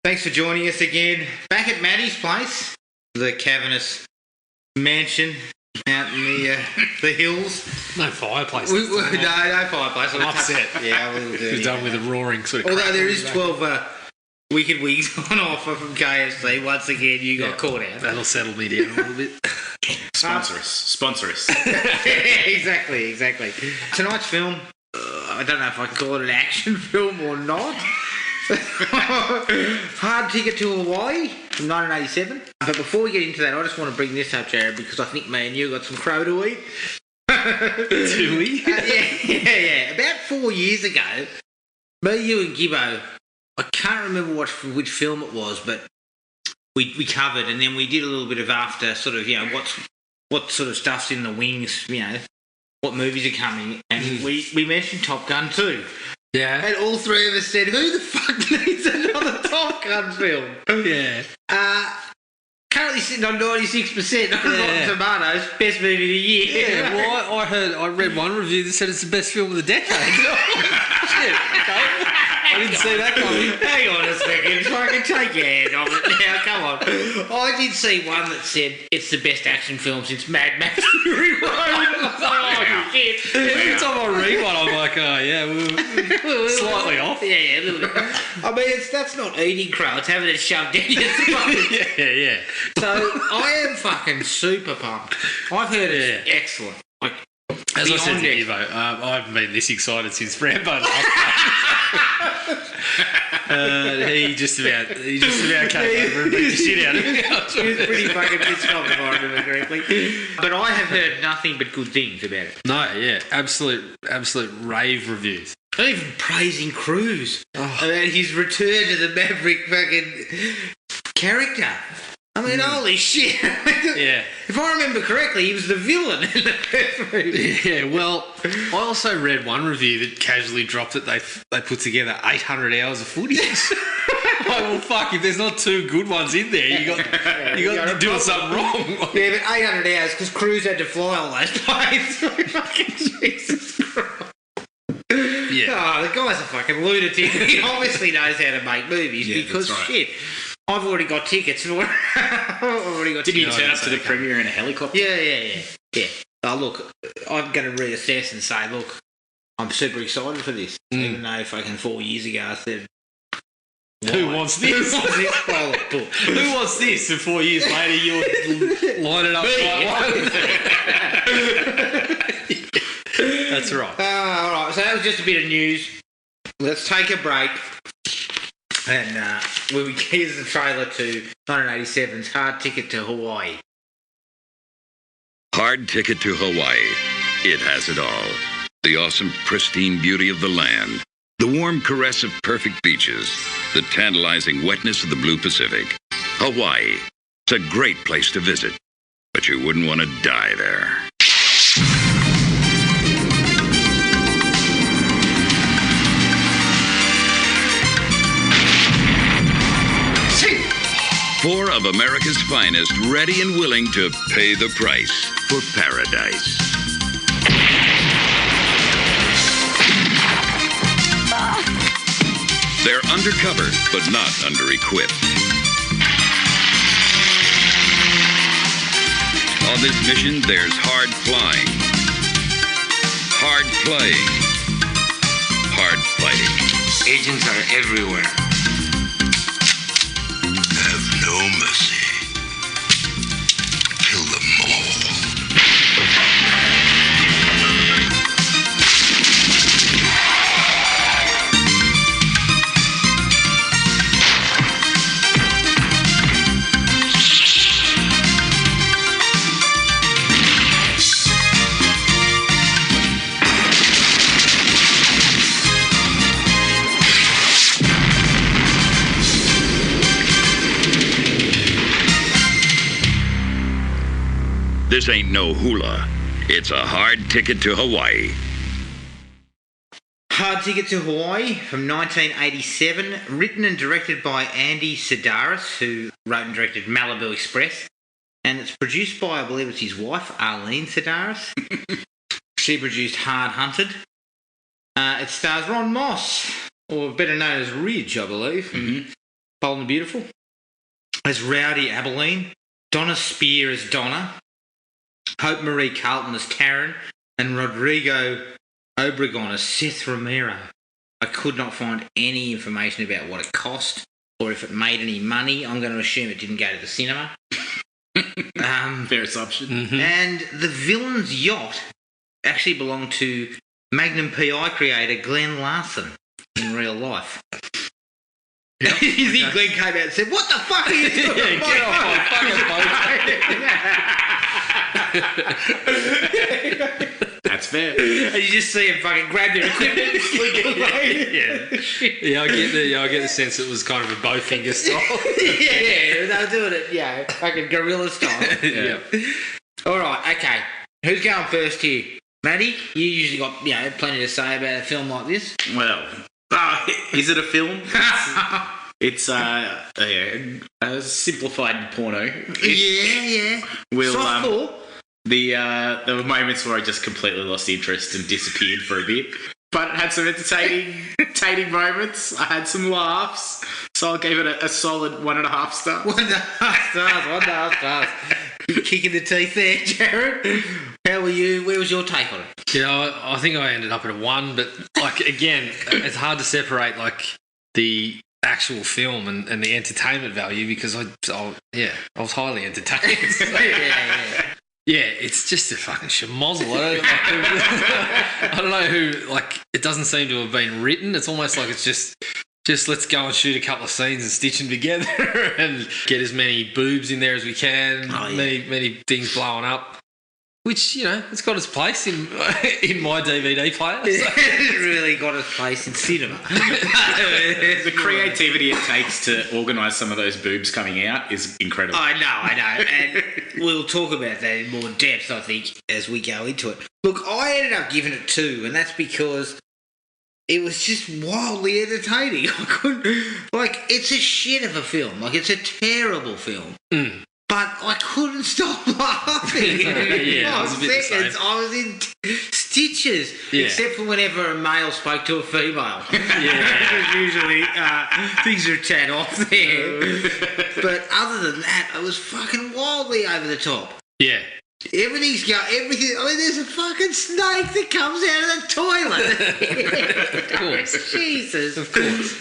Thanks for joining us again. Back at Matty's place, the cavernous mansion out in the hills. No fireplace. No fireplace. I'm upset. Yeah, we'll do. We're done with a roaring sort of. Although there is 12 wicked wigs on offer from KFC. Once again, you got caught out. That'll settle me down a little bit. Sponsor us. Exactly. Tonight's film, I don't know if I can call it an action film or not. Hard Ticket to Hawaii from 1987. But before we get into that, I just want to bring this up, Jared, because I think me and you got some crow to eat. Do we? Yeah. About 4 years ago, me, you and Gibbo, I can't remember which film it was, but we covered, and then we did a little bit of after sort of, what sort of stuff's in the wings, what movies are coming, and we mentioned Top Gun 2. Yeah. And all three of us said, who the fuck needs another Top Gun film? Yeah. Currently sitting on 96% on Rotten Tomatoes, best movie of the year. Yeah, well, I read one review that said it's the best film of the decade. Shit, okay. I didn't see that coming. Hang on a second, fucking take your hand off it now, come on. I did see one that said it's the best action film since Mad Max Fury Road. Oh, shit. Every time I read one, I'm like, we're slightly off. Yeah, a little bit. I mean, that's not eating crow, it's having it shoved down your throat. Yeah. So, I am fucking super pumped. I've heard it's excellent. Like, as I said to Evo, I haven't been this excited since Rambo last he just about came over and beat the shit out of me. He was pretty fucking pissed off, if I remember correctly. But I have heard nothing but good things about it. No, yeah, absolute rave reviews. Even praising Cruise about his return to the Maverick fucking character. I mean, holy shit. Yeah. If I remember correctly, he was the villain in the first movie. Yeah, well, I also read one review that casually dropped that they put together 800 hours of footage. Well, fuck, if there's not two good ones in there, you're doing something wrong. Yeah, but 800 hours because Cruise had to fly all those planes. Fucking Jesus Christ. Yeah. Oh, the guy's a fucking lunatic. He obviously knows how to make movies because, shit, I've already got tickets. Did you turn up to the premiere in a helicopter? Yeah. Oh, look, I'm going to reassess and say, look, I'm super excited for this. Even though fucking 4 years ago I said, who wants this? Who wants this? And 4 years later, you're lining up That's right. All right, so that was just a bit of news. Let's take a break. And here's the trailer to 1987's Hard Ticket to Hawaii. Hard Ticket to Hawaii. It has it all. The awesome, pristine beauty of the land. The warm caress of perfect beaches. The tantalizing wetness of the blue Pacific. Hawaii. It's a great place to visit. But you wouldn't want to die there. Four of America's finest, ready and willing to pay the price for paradise. They're undercover, but not under-equipped. On this mission, there's hard flying, hard playing, hard fighting. Agents are everywhere. No mercy. Kill them all. This ain't no hula. It's a hard ticket to Hawaii. Hard Ticket to Hawaii from 1987, written and directed by Andy Sidaris, who wrote and directed Malibu Express. And it's produced by, I believe it's his wife, Arlene Sidaris. She produced Hard Hunted. It stars Ron Moss, or better known as Ridge, I believe. Bold and the Beautiful. as Rowdy Abilene, Donna Spear as Donna, Hope Marie Carlton as Taryn, and Rodrigo Obregon as Seth Romero. I could not find any information about what it cost or if it made any money. I'm going to assume it didn't go to the cinema. Fair assumption. Mm-hmm. And the villain's yacht actually belonged to Magnum PI creator Glenn Larson in real life. You think Glenn came out and said, "What the fuck are you doing?" Yeah, get off my fucking boat. That's fair. And you just see him fucking grab their equipment and slink away. Yeah, I get the sense it was kind of a bowfinger style. Yeah, they were doing it, fucking guerrilla style. Yeah. All right, okay. Who's going first here? Matty, you usually got, plenty to say about a film like this. Well, is it a film? It's a simplified porno. Yeah. Will, Softball. There were moments where I just completely lost interest and disappeared for a bit. But it had some entertaining moments. I had some laughs. So I'll give it a solid 1.5 stars. 1.5 stars. Kicking the teeth there, Jared. How were you? Where was your take on it? Yeah, I think I ended up at a 1, but again, it's hard to separate the actual film and the entertainment value because I was highly entertained. Yeah, it's just a fucking schmozzle. I don't know who, it doesn't seem to have been written. It's almost like it's just let's go and shoot a couple of scenes and stitch them together and get as many boobs in there as we can, many things blowing up. Which, it's got its place in my DVD player. So. It really got its place in cinema. The creativity it takes to organise some of those boobs coming out is incredible. I know. And we'll talk about that in more depth, I think, as we go into it. Look, I ended up giving it 2, and that's because it was just wildly entertaining. I couldn't... it's a shit of a film. It's a terrible film. Mm. But I couldn't stop laughing. Yeah, In 5 seconds, I was in stitches. Yeah. Except for whenever a male spoke to a female. Yeah. Usually things are a tad off there. But other than that, it was fucking wildly over the top. Yeah. Everything. There's a fucking snake that comes out of the toilet. Of course. Jesus. Of course.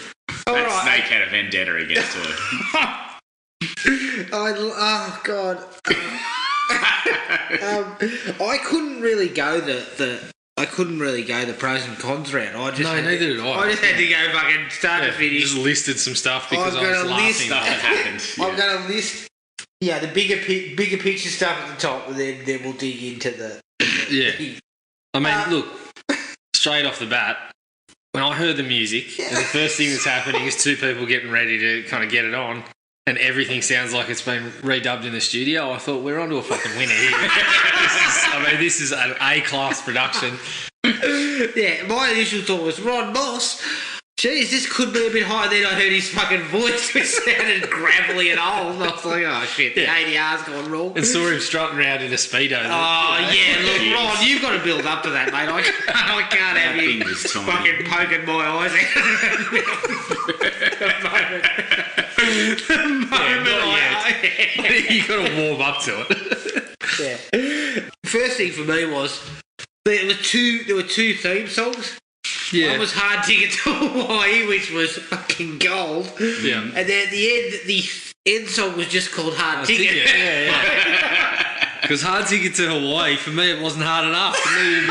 That snake had a vendetta against her. Oh God! I couldn't really go the pros and cons route. Neither did I. I just had to go fucking start to finish. Just listed some stuff because I'm I was gonna laughing. list Stuff that happened. I'm going to list, the bigger picture stuff at the top, and then we'll dig into the. Yeah. I mean, look, straight off the bat, when I heard the music, and the first thing that's happening is 2 people getting ready to kind of get it on. And everything sounds like it's been redubbed in the studio. I thought, we're onto a fucking winner here. This is an A-class production. Yeah, my initial thought was, Ron Moss, geez, this could be a bit higher. Then I heard his fucking voice, which sounded gravelly and old. And I was like, oh shit, the ADR's gone wrong. And saw him strutting around in a Speedo. Look, Ron, you've got to build up to that, mate. I can't have you fucking poking my eyes out. The moment you got to warm up to it. Yeah. First thing for me was there were two theme songs. Yeah. One was Hard Ticket to Hawaii, which was fucking gold. Yeah. And then at the end song was just called Hard Ticket. Yeah. Because Hard Ticket to Hawaii, for me, it wasn't hard enough. It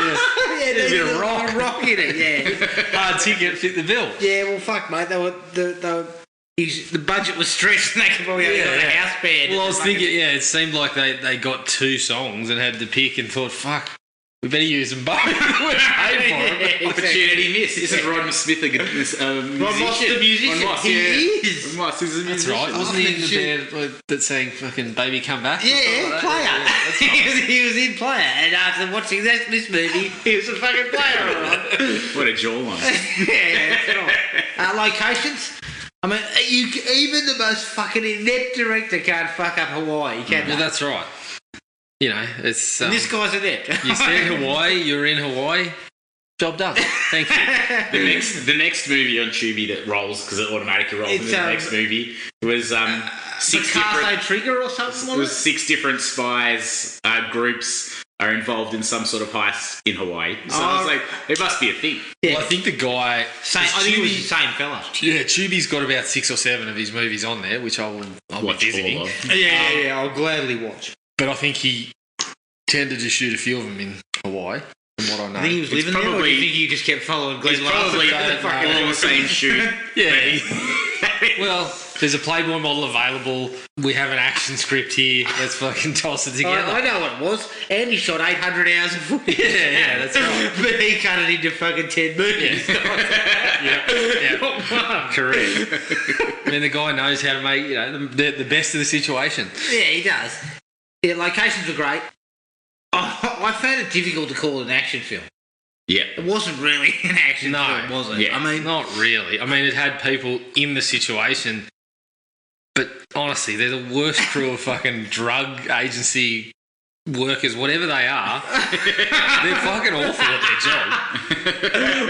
needed a bit of rock in it, yeah. Hard Ticket fit the bill. Yeah, well, fuck, mate. The budget was stretched and they could probably only got a house band. Well, I was thinking, it seemed like they got 2 songs and had to pick and thought, fuck, we better use them both. We're paid for them. Opportunity missed. Isn't Ron Smith a musician? Ron Moss the musician. Ron Moss, he is. Ron Moss is a musician. That's right. Wasn't he in the band that sang fucking Baby Come Back? Yeah, Player. Yeah, he was in Player. And after watching this movie, he was a fucking player, all right. What a jawline. Yeah, that's right. Locations? I mean, even the most fucking inept director can't fuck up Hawaii, can they? Well, that's right. It's... and this guy's inept. You said Hawaii, you're in Hawaii. Job done. Thank you. The next movie on Tubi that rolls because it automatically rolls into the next movie was six different Trigger or something. It was 6 different spies groups are involved in some sort of heist in Hawaii. So I was like, it must be a thing. Yeah. Well, I think the guy... I think it was the same fella. Yeah, Tubi's got about 6 or 7 of his movies on there, which I'll Watch be visiting. all of. Yeah, I'll gladly watch. But I think he tended to shoot a few of them in Hawaii, from what I know. I think he was living there, or do you think he just kept following Glenn It's probably all the same shoot. Yeah. Well, there's a Playboy model available. We have an action script here. Let's fucking toss it together. I know what it was. Andy shot 800 hours of footage. Yeah, that's right. But he cut it into fucking 10 movies. Yeah. Correct. I mean, the guy knows how to make, the best of the situation. Yeah, he does. Yeah, locations were great. I found it difficult to call it an action film. Yeah. It wasn't really an action film, was it? Yeah. I mean, Not really. I mean, it had people in the situation, but honestly, they're the worst crew of fucking drug agency workers, whatever they are. They're fucking awful at their job.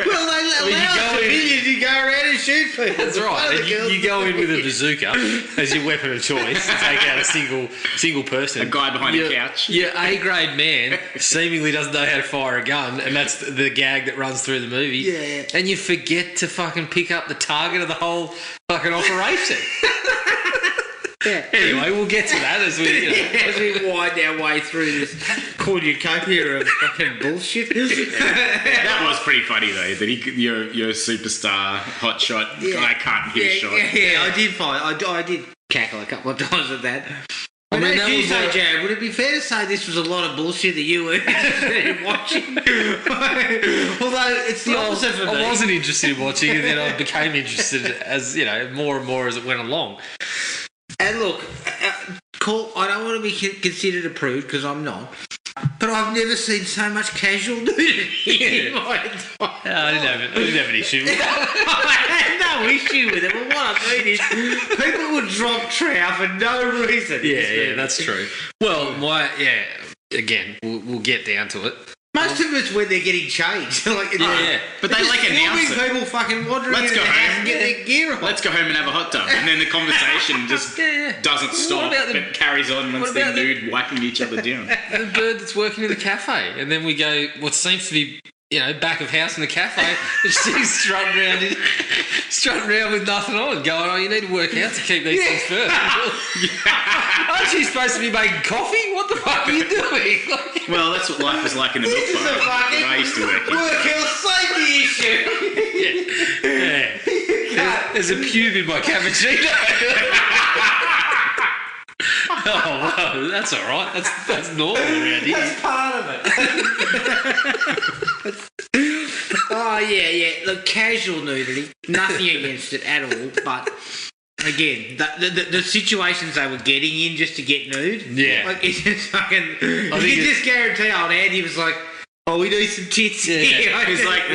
well, they allow civilians to go around and shoot people. That's right. And you go in with a bazooka as your weapon of choice to take out a single person. A guy behind a couch. Your A-grade man seemingly doesn't know how to fire a gun, and that's the gag that runs through the movie. Yeah. And you forget to fucking pick up the target of the whole fucking operation. Yeah. Anyway, we'll get to that as we, as we wind our way through this cornucopia of fucking bullshit. That was pretty funny though. That your superstar hotshot guy can't hit a shot. I did cackle a couple of times at that. I mean, as that you was say, like- Jared, would it be fair to say this was a lot of bullshit that you were interested in watching? Although it's the opposite for me. I wasn't interested in watching, and then I became interested as more and more as it went along. And look, I don't want to be considered a prude because I'm not, but I've never seen so much casual nudity in my entire life. I didn't have an issue with that. I had no issue with it, but what I mean is people would drop trout for no reason. Yeah, that's true. Well, again, we'll get down to it. Most of it's when they're getting changed. But they announce it. people fucking wandering Let's into go the house home. and get their gear on. Let's go home and have a hot tub. And then the conversation just doesn't stop, but carries on once they're nude, wiping each other down. The bird that's working in the cafe, and then we go what seems to be back of house in the cafe, and she's strutting around with nothing on, going, "Oh, you need to work out to keep these things first." Aren't you supposed to be making coffee? What the fuck are you doing? Well, that's what life was like in the milk This is a bar fucking that I used to work in. work health safety issue. Yeah. There's a pube in my cappuccino. Oh, well, that's all right. That's normal around here. That's part of it. Oh, yeah. Look, casual nudity. Nothing against it at all. But, again, the situations they were getting in just to get nude. Yeah. It's just fucking... You can just guarantee old Andy was like, oh, we need some tits here. It's like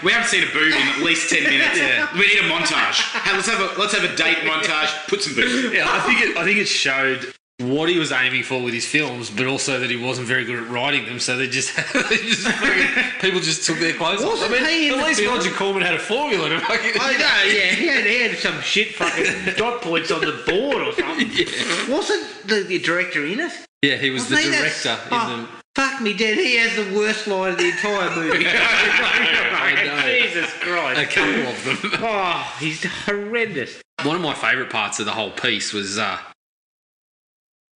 we haven't seen a boob in at least 10 minutes. We need a montage. Hey, let's have a date montage. Put some boobs. Yeah, I think it showed what he was aiming for with his films, but also that he wasn't very good at writing them. So people just took their clothes off. Wasn't he in at the least film? Roger Corman had a formula to fucking. I know, yeah. He had some shit fucking dot points on the board or something. Yeah. Wasn't the director in it? Yeah, he was the director in them. Fuck me dead. He has the worst line of the entire movie. I know. Jesus Christ. A couple of them. Oh, he's horrendous. One of my favourite parts of the whole piece was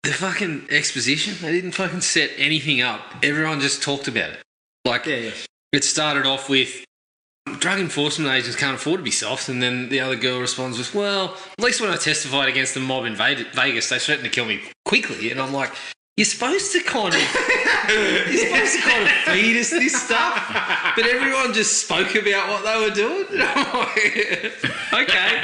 the fucking exposition. They didn't fucking set anything up. Everyone just talked about it. It started off with drug enforcement agents can't afford to be soft, and then the other girl responds with, well, at least when I testified against the mob in Vegas, they threatened to kill me quickly. And I'm like, you're supposed to kind of feed us this stuff, but everyone just spoke about what they were doing. And I'm like, okay.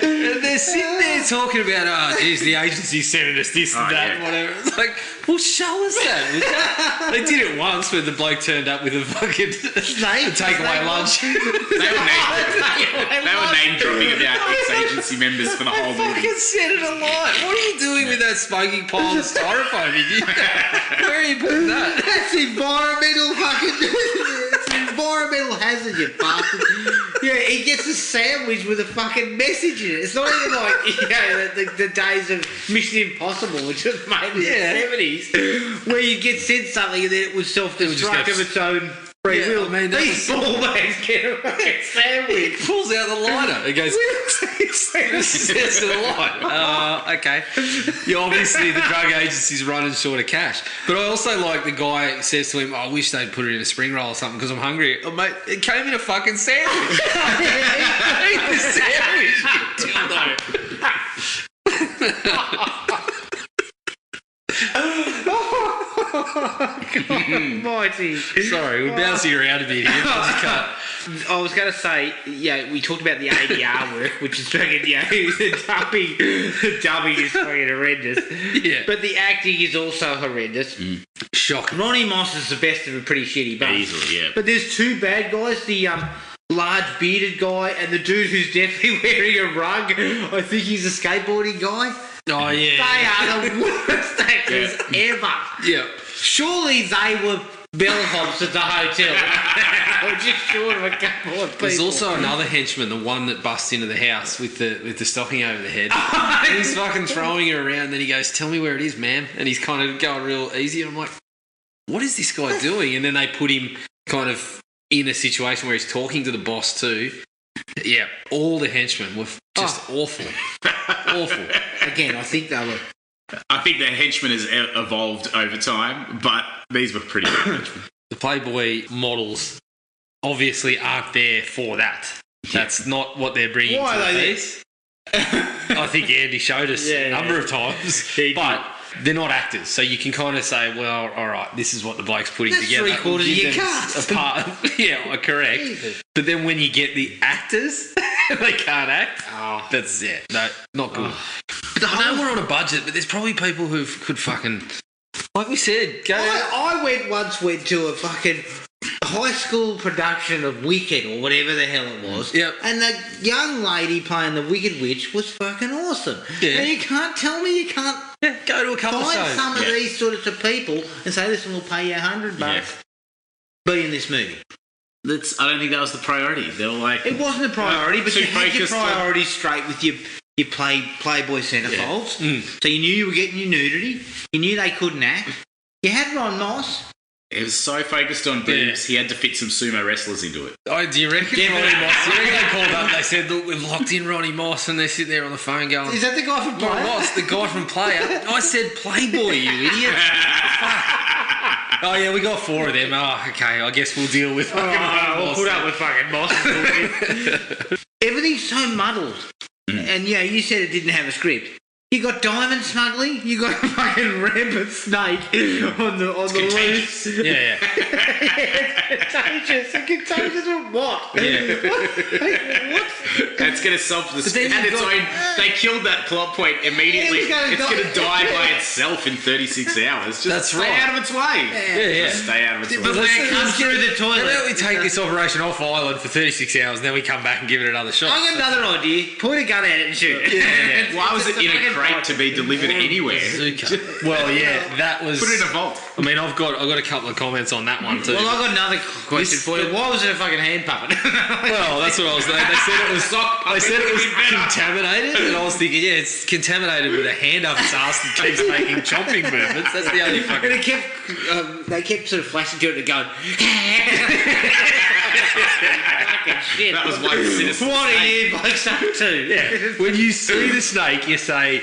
And they're sitting there talking about, oh, geez, the agency sent us this and that and whatever. It's like, well, show us that. They did it once where the bloke turned up with a fucking takeaway lunch. They were name dropping about ex-agency members for the whole movie. Fucking set it alight. What are you doing with that smoking pile of styrofoam? Where are you putting that? That's environmental fucking... It's environmental environmental hazard, you bastard. Yeah, he gets a sandwich with a fucking message in it. It's not even like, the days of Mission Impossible, which was made in the 70s, where you get sent something and then it would self-destruct of its own free will. I mean, these ball bags get a fucking sandwich. Pulls out the lighter. It goes, says to the light. Okay. Yeah, obviously the drug agency's running short of cash. But I also like the guy says to him, I wish they'd put it in a spring roll or something because I'm hungry. Oh, mate, it came in a fucking sandwich. Eat the sandwich, you God almighty. Sorry, we're bouncing around a bit here. I was going to say, we talked about the ADR work, which is fucking, the dubbing is fucking horrendous. Yeah. But the acting is also horrendous. Shocking. Ronnie Moss is the best of a pretty shitty bunch. Easily, yeah. But there's two bad guys, the large bearded guy and the dude who's definitely wearing a rug. I think he's a skateboarding guy. Oh, yeah. They are the worst actors ever. Yeah. Surely they were bellhops at the hotel. Or just short of a couple of people. There's also another henchman, the one that busts into the house with the stocking over the head. And he's fucking throwing her around. Then he goes, "Tell me where it is, ma'am." And he's kind of going real easy. And I'm like, what is this guy doing? And then they put him kind of in a situation where he's talking to the boss too. Yeah, all the henchmen were just awful. Awful. Again, I think they were. I think the henchman has evolved over time, but these were pretty good henchmen. The Playboy models obviously aren't there for that. That's not what they're bringing Why to are the they piece. I think Andy showed us a number of times. But they're not actors, so you can kind of say, well, all right, this is what the bloke's putting That's together. 3/4 of your cast. Yeah, correct. Jesus. But then when you get the actors, they can't act. Oh, that's no, not good. But I know we're on a budget, but there's probably people who could fucking, like we said, go. I went to a fucking high school production of Wicked or whatever the hell it was. Yep. And the young lady playing the Wicked Witch was fucking awesome. Yeah. And you can't tell me you can't go to a couple of find shows. some of these sorts of people and say, listen, we'll pay you $100 be in this movie. I don't think that was the priority. They were like, It wasn't a priority, but too you had your focused on- priorities straight with your Playboy centerfolds. So you knew you were getting your nudity. You knew they couldn't act. You had Ron Moss. it was so focused on boobs, he had to fit some sumo wrestlers into it. Oh, do you reckon Ronnie Moss? Do you reckon they called up? They said, "Look, we've locked in Ronnie Moss," and they're sitting there on the phone going, Is that the guy from Player? Ronnie Moss, the guy from Player. I said Playboy, you idiot. Fuck. Oh yeah, we got 4 of them. Oh, okay. I guess we'll deal with fucking we'll Moss. put up with fucking Moss. Everything's so muddled. And you said it didn't have a script. You got diamond smuggling. You got a fucking rampant snake on the loose. Yeah. Contagious. Contagious with what? Yeah. What? It's going to solve this. then And you've its got- own. They killed that plot point immediately. It's gonna It's die. going to die by itself in 36 hours. Just That's stay right. out of its way. Yeah. Just stay out of its But way. when it comes through the How toilet, about we take this operation off island for 36 hours and then we come back and give it another shot? I got another idea. Point a gun at it and shoot it. Yeah. Why was it in a crate to be delivered anywhere? Bazooka. Well, yeah, that was. Put it in a vault. I mean, I've got a couple of comments on that one too. Well, I got another question for you. Why was it a fucking hand puppet? Well, that's what I was. They said it was. They said it was contaminated, and I was thinking, yeah, it's contaminated with a hand up its ass that keeps making chomping movements. That's the only And fucking. it kept, they kept sort of flashing to it and going, fucking shit. That was one sinister. What are you blokes up to? Yeah. When you see the snake, you say,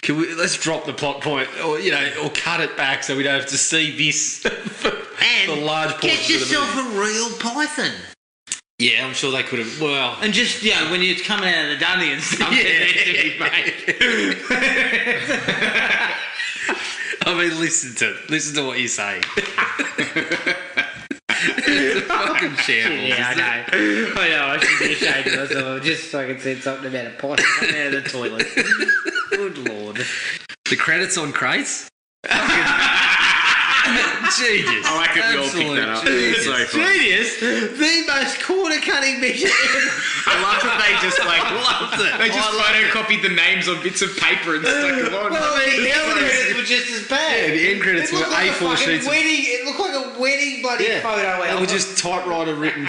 let's drop the plot point, or or cut it back so we don't have to see this for And large get portions of the yourself movie. a real python. Yeah, I'm sure they could have. Well, And just, when it's coming out of the dunny and stuff, Yeah. it needs to be made. I mean, listen to what you say. It's a fucking shambles. Yeah, I know. I know, I should be ashamed of myself. I just fucking said something about a python coming out of the toilet. Good lord. The credits on crates. Genius. I like it. We all picked that up. It's so fun. Genius, the most corner-cutting mission ever. I love that they just Loved it. they just I loved photocopied the names on bits of paper and stuck them on. Well, the other credits were just as bad. Yeah, the end credits It were looked like a A4 fucking sheets. wedding. It looked like a wedding bloody photo. They were just typewriter written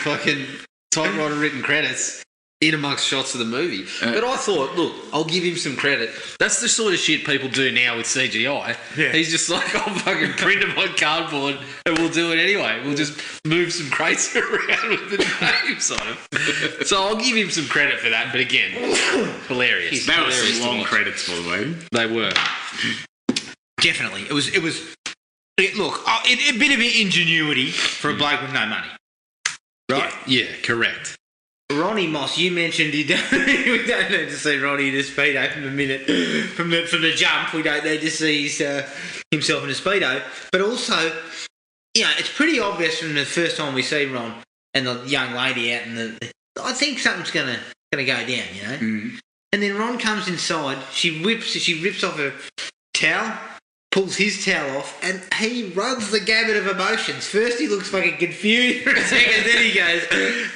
credits in amongst shots of the movie. But I thought, look, I'll give him some credit. That's the sort of shit people do now with CGI. Yeah. He's just like, I'll fucking print them on cardboard and we'll do it anyway. We'll just move some crates around with the names on them. So I'll give him some credit for that. But again, hilarious. That was Hilarious some to long watch. credits, by the way. They were. Definitely. It was. Look, a bit of ingenuity for a bloke with no money. Right? Yeah, correct. Ronnie Moss, you mentioned we don't need to see Ronnie in a speedo from the minute from the jump. We don't need to see himself in a speedo. But also, it's pretty obvious from the first time we see Ron and the young lady out in the. I think something's gonna go down, Mm. And then Ron comes inside. She rips off her towel, pulls his towel off, and he runs the gamut of emotions. First, he looks fucking confused for a second, then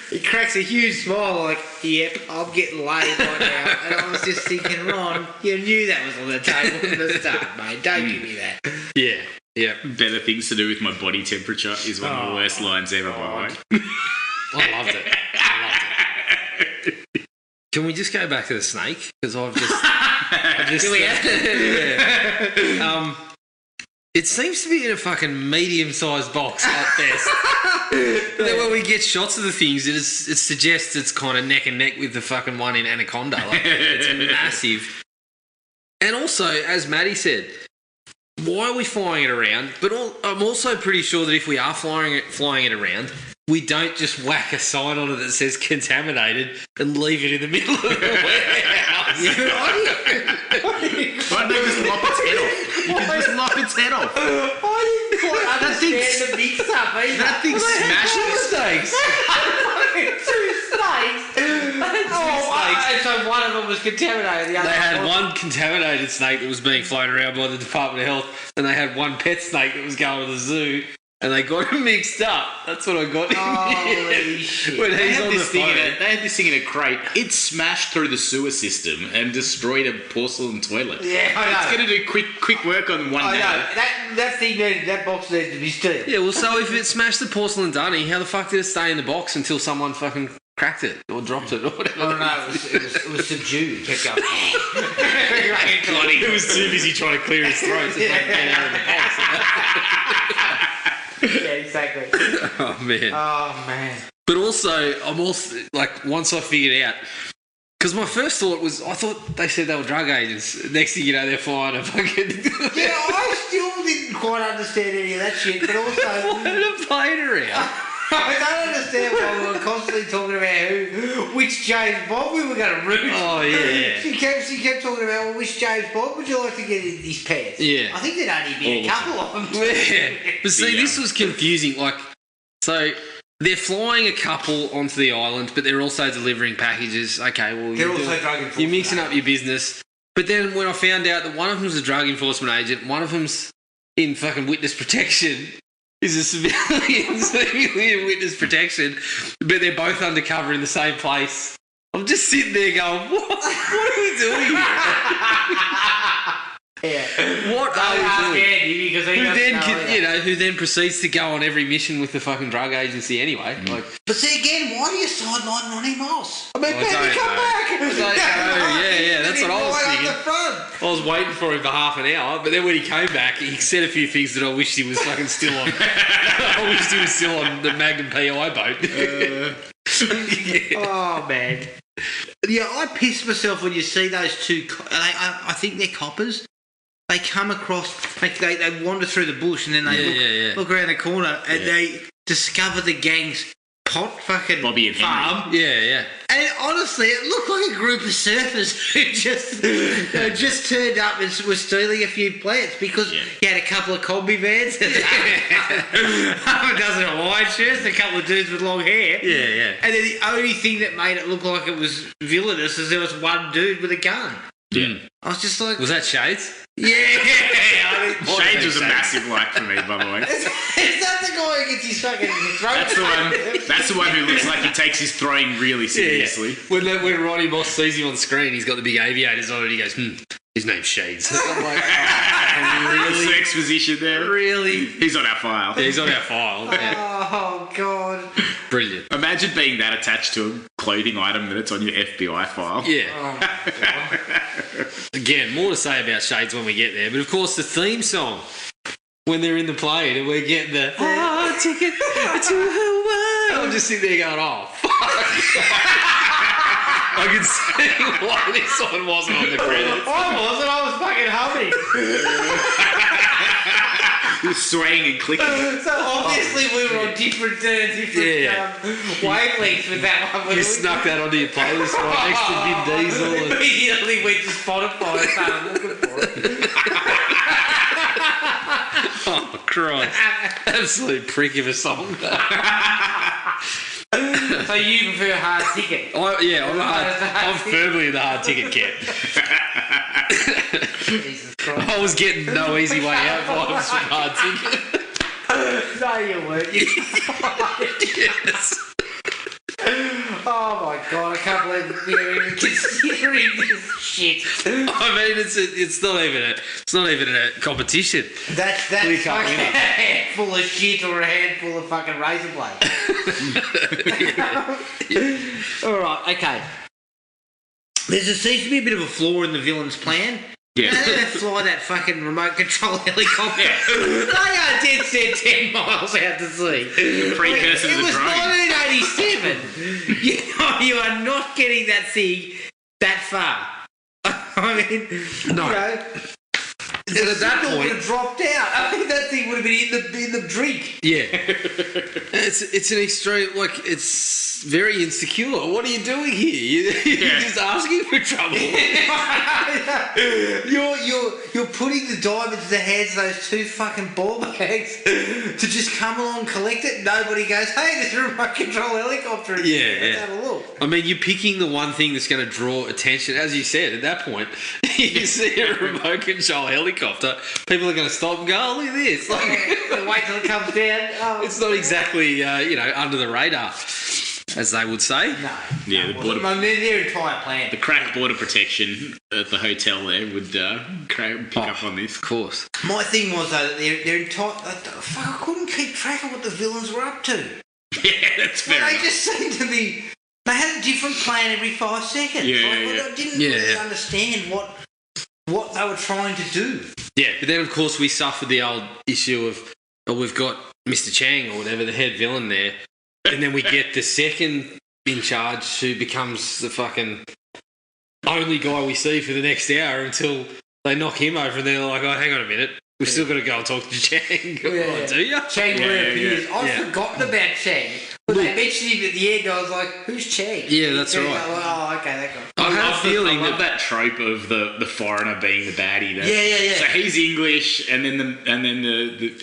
he cracks a huge smile like, yep, I'm getting laid right now. And I was just thinking, Ron, you knew that was on the table from the start, mate. Don't give me that. Yeah. Yeah. Better things to do with my body temperature is one of the worst lines ever, by the way. I loved it. Can we just go back to the snake? Because I've just Can we it seems to be in a fucking medium-sized box at best. But then when we get shots of the things, it suggests it's kind of neck and neck with the fucking one in Anaconda. Like, it's massive. And also, as Matty said, why are we flying it around? But I'm also pretty sure that if we are flying it around, we don't just whack a sign on it that says contaminated and leave it in the middle of the warehouse. Why don't they just lop its head off? You can just lop its head off. I didn't quite understand the mix-up either. That thing smashes. Snakes. Two snakes. So one of them was contaminated. The other They had wasn't. one contaminated snake that was being flown around by the Department of Health, and they had one pet snake that was going to the zoo, and they got them mixed up. That's what I got. Holy shit. When They he's had, on the this thing phone. they had this thing in a crate. It smashed through the sewer system and destroyed a porcelain toilet. Yeah, I know. It's going to do quick work on one I day. know. That box needs to be still. Yeah, well, so if it smashed the porcelain dunny, how the fuck did it stay in the box until someone fucking cracked it or dropped it or whatever? I don't know. It was subdued. It kept going. He was too busy trying to clear his throat to get out of the box. Yeah, exactly. Oh, man. Oh man. But also, I'm also, like, once I figured out, because my first thought was, I thought they said they were drug agents. Next thing you know, they're flying a fucking... Yeah, I still didn't quite understand any of that shit, but also flying a plane around. I don't understand why we were constantly talking about which James Bond we were going to root. Oh, yeah. She kept talking about, well, which James Bond would you like to get in his pants? Yeah. I think there'd only been a couple of them. Yeah. But see, this was confusing. Like, so they're flying a couple onto the island, but they're also delivering packages. Okay, well, They're also drug enforcement. you're mixing up your business. But then when I found out that one of them's a drug enforcement agent, one of them's in fucking witness protection, is a civilian witness protection, but they're both undercover in the same place. I'm just sitting there going, what are we doing here? Yeah. What are we doing? Because he Who doesn't then, know either. who then proceeds to go on every mission with the fucking drug agency anyway? Like, But see again, why do you sideline Ronnie Moss? I mean, I baby, don't come know. back! Yeah, that's what I was Right up thinking. the front. I was waiting for him for half an hour, but then when he came back, he said a few things that I wished he was fucking still on. I wished he was still on the Magnum PI boat. Yeah. Oh man. Yeah, I piss myself when you see those two. I think they're coppers. They come across, they wander through the bush and then they look around the corner and they discover the gang's pot fucking Bobby and Henry. farm. Yeah. And honestly, it looked like a group of surfers who just turned up and were stealing a few plants because you had a couple of combi vans, a dozen Hawaiian shirts, a couple of dudes with long hair. Yeah. And then the only thing that made it look like it was villainous is there was one dude with a gun. Yeah. I was just like, Was that Shades? yeah. I mean, Shades was a massive like for me, by the way. is that the guy who gets his fucking throat? That's the one who looks like he takes his throwing really seriously. When Ronnie Moss sees him on screen, he's got the big aviators on and he goes, his name's Shades. I'm like, Really? Some exposition there. really? He's on our file. Yeah, he's on our file. Yeah. Oh, God. Brilliant. Imagine being that attached to a clothing item that it's on your FBI file. Yeah. Oh, God. Again, more to say about Shades when we get there, but of course the theme song when they're in the plane and we're getting the ticket to Hawaii. I'm just sitting there going, oh fuck. I can see why this one wasn't on the credits. I was fucking humming. He was swaying and clicking. So obviously we were on different wavelengths with that one. You snuck that onto your playlist right next to Vin Diesel. And... Immediately went to Spotify and started looking for it. Oh, Christ. Absolute prick of a song. So you prefer hard ticket? I'm firmly in the hard ticket camp. Jesus Christ. I was getting no easy way out vibes from hard ticket. No, you weren't. Yes. Oh my God, I can't believe you're even considering this shit. I mean, it's not even a competition. That's We fucking can't a win it. handful of shit or a handful of fucking razor blades. All right, okay. There seems to be a bit of a flaw in the villain's plan. Yeah. They fly that fucking remote control helicopter. They are dead set 10 miles out to sea. Precursor to It the was drone. 1987. You are not getting that thing that far. I mean, No. you know, And at that signal would point, have dropped out. I think that thing would have been in the drink. yeah, it's an extreme. Like, it's very insecure. What are you doing here? You're just asking for trouble. You're putting the diamond to the hands of those two fucking ball bags to just come along and collect it. Nobody goes, hey, there's a remote control helicopter in here. Let's have a look. I mean, you're picking the one thing that's going to draw attention. As you said, at that point, you see a remote control helicopter, people are going to stop and go, oh, look at this. Like, Wait till it comes down. Oh. it's not exactly, under the radar, as they would say. No. Yeah, the border, their entire plan. the crack border protection at the hotel there would pick up on this. Of course. My thing was, though, that their entire... Fuck, I couldn't keep track of what the villains were up to. Yeah, that's fair They enough. just seemed to be... They had a different plan every 5 seconds. Yeah, I didn't really understand what they were trying to do. Yeah, but then, of course, we suffered the old issue of, we've got Mr. Chang or whatever, the head villain there, and then we get the second in charge who becomes the fucking only guy we see for the next hour until they knock him over and they're like, oh, hang on a minute, we've still got to go and talk to Chang. Yeah. Do you? Chang reappears. I've forgotten about Chang. When they mentioned him at the end, I was like, who's Chang? Yeah, that's And right. he's like, oh, okay, that guy. I have a feeling I love that... that trope of the foreigner being the baddie. Though. Yeah. So he's English, and then the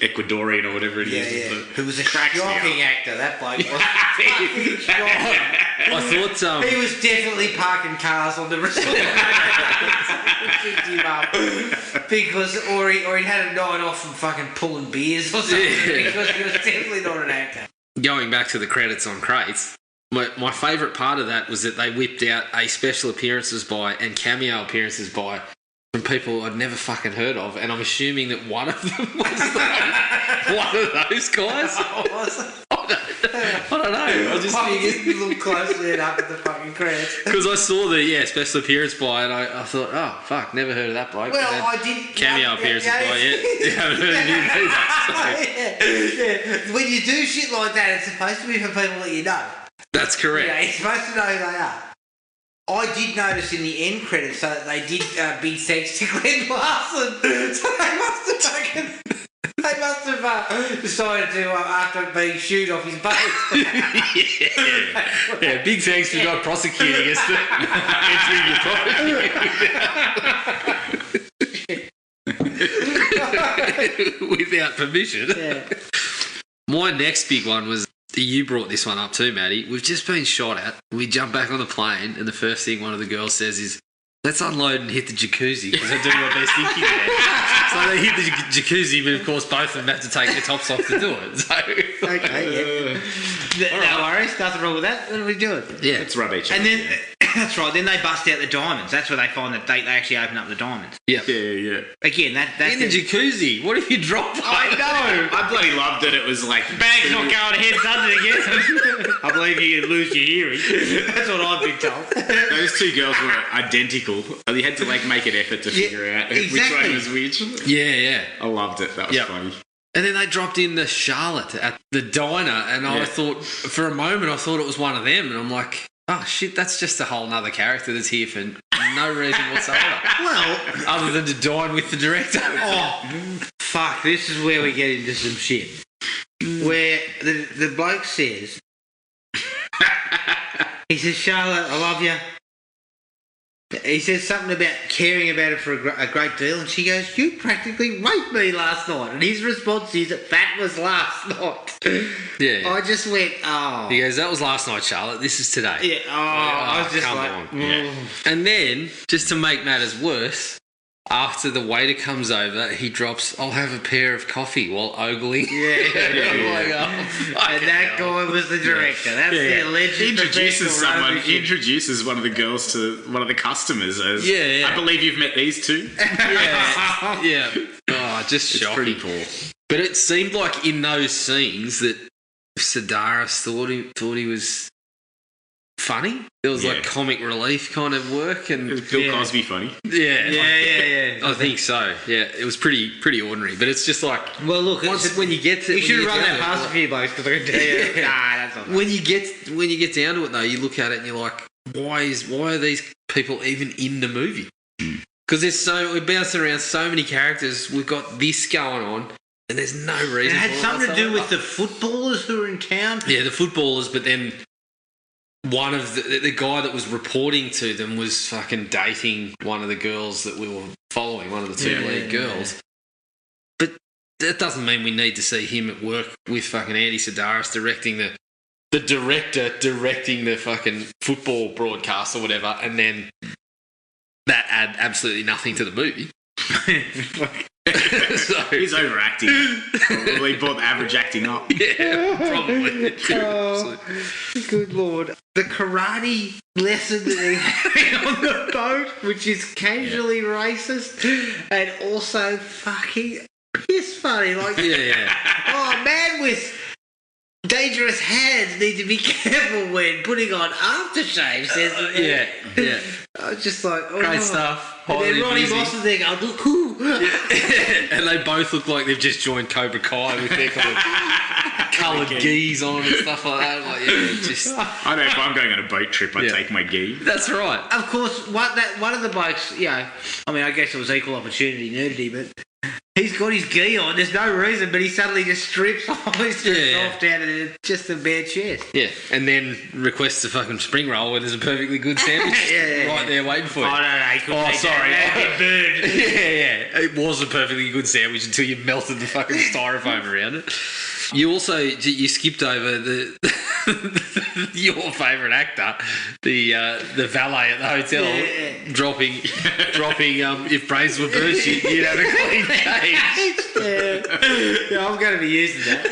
Ecuadorian or whatever it is. Yeah. Who was a cracks me shocking up. actor, that bloke was. Fucking shocking. I thought... He was definitely parking cars on the resort. Picked him up because, or he'd had a night off from fucking pulling beers or something. Yeah. Because he was definitely not an actor. Going back to the credits on Crates, my favourite part of that was that they whipped out a special appearances by and cameo appearances by from people I'd never fucking heard of, and I'm assuming that one of them was one of those guys. I don't know. I was just thinking... Look closely up at the fucking credits. Because I saw the special appearance by, and I thought, oh fuck, never heard of that bloke. Well, And then I did cameo appearances by you haven't heard of him either. Yeah. When you do shit like that, it's supposed to be for people that you know. That's correct. Yeah, you're supposed to know who they are. I did notice in the end credits that they did big thanks to Glenn Larson. So they must have decided to, after being shooed off his boat. Yeah, big thanks for not prosecuting us for entering your property without permission. Yeah. My next big one was, you brought this one up too, Matty. We've just been shot at. We jump back on the plane, and the first thing one of the girls says is, let's unload and hit the jacuzzi because they're doing what they're thinking there. So they hit the jacuzzi, but of course both of them have to take their tops off to do it. So Okay, yeah. No worries, nothing wrong with that. What are we doing? yeah, It's rubbish. And then, that's right, then they bust out the diamonds. That's where they find that they actually open up the diamonds. yeah. Yeah. Again, that's In the jacuzzi, what if you drop? I know! I bloody loved that it was like... Bag's not going ahead Sunday again. I believe you lose your hearing. That's what I've been told. Those two girls were identical. You had to like make an effort to figure out which exactly. one was which. Yeah. I loved it. That was Yep. funny. And then they dropped in the Charlotte at the diner, and I thought, for a moment, I thought it was one of them, and I'm like, oh shit, that's just a whole nother character that's here for no reason whatsoever. Well, Other than to dine with the director. oh, fuck, this is where we get into some shit. Where the bloke says, he says, Charlotte, I love you. He says something about caring about her for a great deal, and she goes, you practically raped me last night. And his response is, that was last night. Yeah. I just went, oh. He goes, that was last night, Charlotte. This is today. Yeah, I was just come like, on. And then, just to make matters worse, after the waiter comes over, he drops, I'll have a pair of coffee while ogling. Yeah. I'm like, oh, fucking And that hell. guy was the director. That's the alleged Introduces professional someone. rubbish. Introduces one of the girls to one of the customers as. Yeah. I believe you've met these two. Yeah. Oh, just It's shocking. pretty poor. But it seemed like in those scenes that Sedaris thought he was funny. There was like comic relief kind of work, and Is Bill Cosby funny? Yeah. I think so. Yeah, it was pretty ordinary. But it's just like Well, look, when you get to you should have run that down past a few blokes because I can tell you, nah, that's not. when you get down to it though, you look at it and you're like, why are these people even in the movie? Because we're bouncing around so many characters. We've got this going on, and there's no reason. It had for something to do with whatsoever. the footballers who were in town. Yeah, the footballers, but then one of the guy that was reporting to them was fucking dating one of the girls that we were following, one of the two lead girls. But that doesn't mean we need to see him at work with fucking Andy Sedaris directing the director directing the fucking football broadcast or whatever, and then that add absolutely nothing to the movie. So, He's overacting. Probably brought the average acting up. yeah, probably. Oh, good lord. The karate lesson that they're having on the boat, which is casually racist and also fucking piss funny. Like, Yeah. oh, man with dangerous hands need to be careful when putting on aftershave, says the Yeah. I was just like, oh. Great stuff. And then Highly Ronnie amusing. Moss is there going, look, cool. And they both look like they've just joined Cobra Kai with their kind of coloured gis on and stuff like that. Like, yeah, just I know if I'm going on a boat trip, I'd Yeah. take my gi. that's right. Of course, one of the blokes, you know, I mean, I guess it was equal opportunity nudity, but he's got his gi on. There's no reason, but he suddenly just strips off down and it's just a bare chest. Yeah, and then requests a fucking spring roll when there's a perfectly good sandwich right there waiting for you. Oh, no, he couldn't eat sorry. that. That'd be burned. Yeah. It was a perfectly good sandwich until you melted the fucking styrofoam around it. You skipped over your favourite actor, the valet at the hotel, dropping. If brains were burst, you'd have a clean cage. Yeah, I'm going to be using that.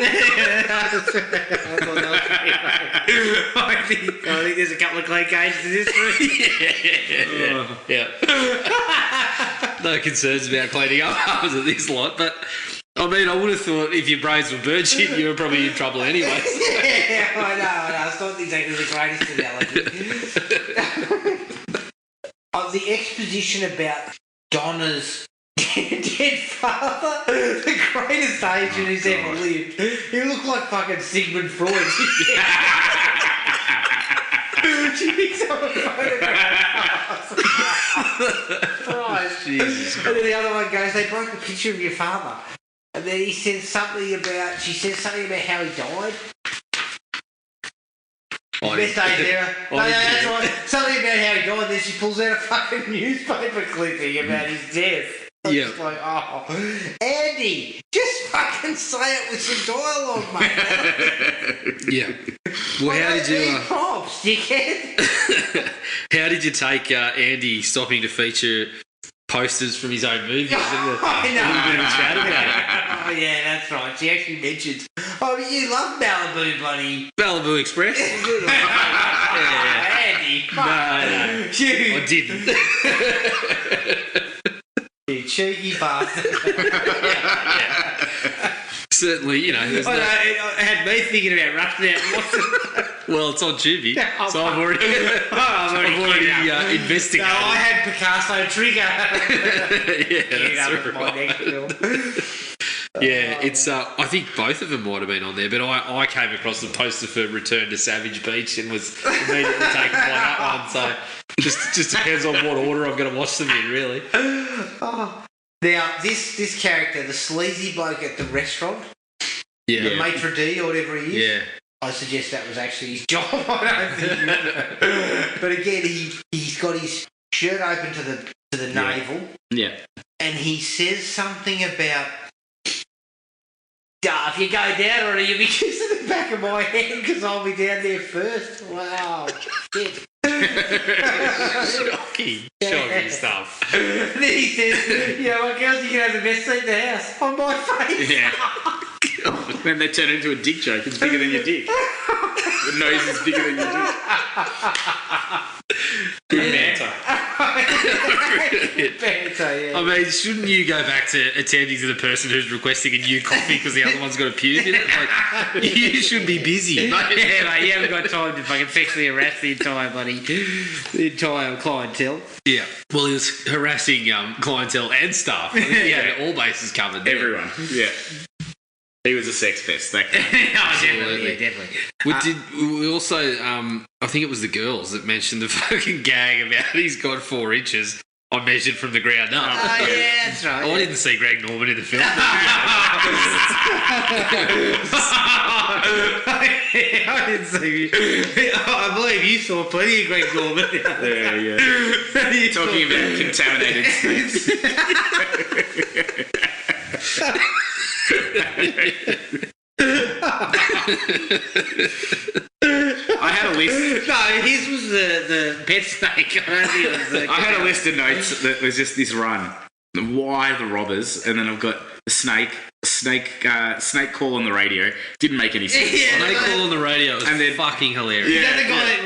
I think there's a couple of clean cages in this room. Yeah. No concerns about cleaning up after this lot, but I mean, I would have thought if your brains were bird shit, you were probably in trouble anyway. Yeah, I know. It's not exactly the greatest analogy. The exposition about Donna's dead father, the greatest agent who's ever lived. He looked like fucking Sigmund Freud. She picks up a photograph. Christ. Jesus And then the other one goes, they broke a picture of your father. And then she says something about how he died. Best day there. No, that's right. Something about how he died. Then she pulls out a fucking newspaper clipping about his death. I'm just like, oh, Andy, just fucking say it with some dialogue, mate. Yeah. Well, how did you? pops, dickhead. How did you take Andy stopping to feature posters from his own movies? I know. A little bit of a chat about it. Oh, yeah, that's right. She actually mentioned, oh, but you love Malibu, bloody. Malibu Express. Andy. No, You, I didn't. you cheeky bastard. Certainly, there's I know, no... it had me thinking about roughing out what's it. Well, it's on Tubi, Yeah, so I've already investigated. No, I had Picasso Trigger. Yeah, that's That's my next film. Yeah, it's. I think both of them might have been on there, but I came across the poster for Return to Savage Beach and was immediately taken by that one. So just depends on what order I'm going to watch them in, really. Now, this character, the sleazy bloke at the restaurant, the maitre d' or whatever he is, Yeah. I suggest that was actually his job. I don't think. But again, he's got his shirt open to the navel, Yeah. and he says something about. If you go down on it, you'll be kissing the back of my head because I'll be down there first. Wow. Shit. Shocking stuff. And then he says, what girls, you can have the best seat in the house on my face. Yeah. Then they turn it into a dick joke. It's bigger than your dick. The nose is bigger than your dick. Good banter. Good banter, yeah. I mean, shouldn't you go back to attending to the person who's requesting a new coffee because the other one's got a pube in it? Like, you should be busy, mate. Yeah, mate, you haven't got time to fucking sexually harass the entire clientele. Yeah. Well, he was harassing clientele and staff. I think he had all bases covered there. Everyone. Yeah. He was a sex pest, that guy. Definitely. We also, I think it was the girls that mentioned the fucking gag about he's got 4 inches. I measured from the ground up. Oh, yeah, that's right. I didn't see Greg Norman in the film. I didn't see you. I believe you saw plenty of Greg Norman. Yeah. Talking about contaminated snakes. I had a list. No, his was the pet snake. I don't think it was the I had a list of notes that was just this run. Why the robbers? And then I've got the snake call on the radio. Didn't make any sense. Yeah, Snake call on the radio was And then- fucking hilarious. You know the guy that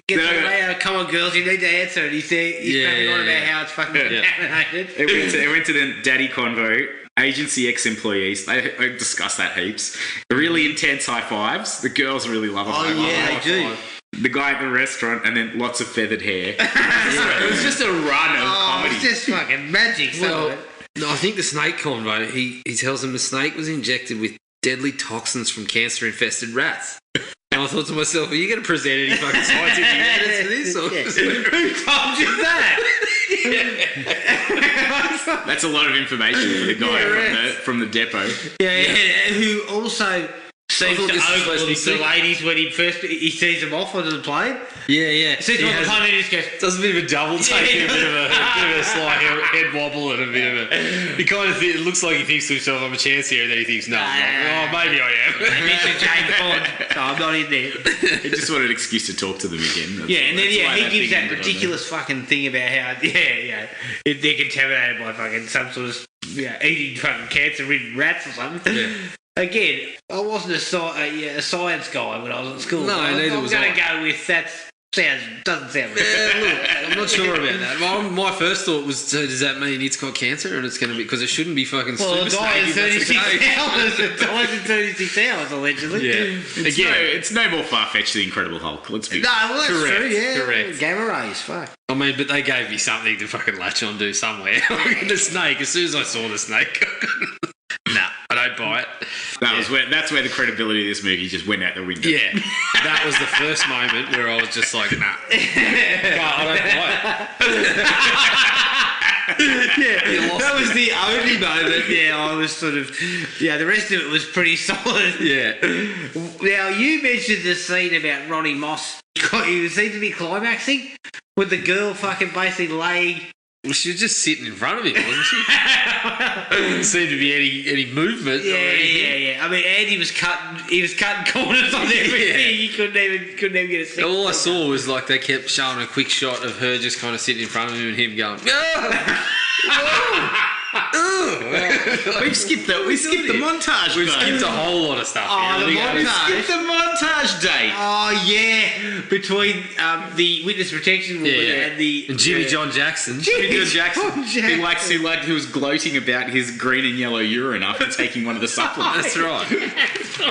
gets No, on the no. radio, come on girls, you need to answer, and he's crapping on about how it's fucking contaminated. It went to the Daddy Convo. Agency ex-employees, they discuss that heaps. Really intense high fives. The girls really love a high five. yeah, they do. The guy at the restaurant, and then lots of feathered hair. It was just a run of comedy. It's just fucking magic. Well, no, I think the snake convo, he tells him the snake was injected with deadly toxins from cancer-infested rats. And I thought to myself, are you going to present any fucking scientific evidence for this? Or Who told you that? That's a lot of information for the guy from the depot. Yeah. Who also seems thought to this was supposed to be ogle the sick. ladies when he sees them off onto the plane. Yeah. Sees them on the plane and he just goes, Does a bit of a double take, a bit of a slight head wobble, and a bit of a. He kind of it looks like he thinks to himself, "I'm a chance here," and then he thinks, "No, maybe I am." Mr. James Bond. No, I'm not in there. He just wanted an excuse to talk to them again. Yeah, and then That's why he gives thing that ended on ridiculous fucking thing about how if they're contaminated by fucking some sort of eating fucking cancer-ridden rats or something. Yeah. Again, I wasn't a science guy when I was at school. No, neither was I'm I. going to go with doesn't sound right. Look, I'm not sure about that. My first thought was, so does that mean it's got cancer and it's going to be because it shouldn't be fucking Well, super it died in snake if 36 that's hours. It died in 36 hours, allegedly. the case. Yeah. It's no more far-fetched than Incredible Hulk. Let's be No, well, that's Correct, true, yeah. correct. Gamma rays, fuck. I mean, but they gave me something to fucking latch onto somewhere. The snake. As soon as I saw the snake, nah, I don't buy it. That's where the credibility of this movie just went out the window. Yeah, that was the first moment where I was just like, nah, I don't buy it. That was the only moment. Yeah, I was sort of. Yeah, the rest of it was pretty solid. Yeah. Now you mentioned the scene about Ronnie Moss. He seemed to be climaxing with the girl fucking basically laying Well, she was just sitting in front of him, wasn't she? There didn't seem to be any movement. Yeah. I mean, Andy was cutting corners on everything. You couldn't even get a second. All I saw was like they kept showing a quick shot of her just kind of sitting in front of him and him going, We've skipped the montage. We've skipped a whole lot of stuff. Oh, here. the We montage. skipped the montage date. Oh, yeah. Between the witness protection woman and the... And Jimmy John Jackson. Jimmy Jackson. He was gloating about his green and yellow urine after taking one of the supplements. That's right.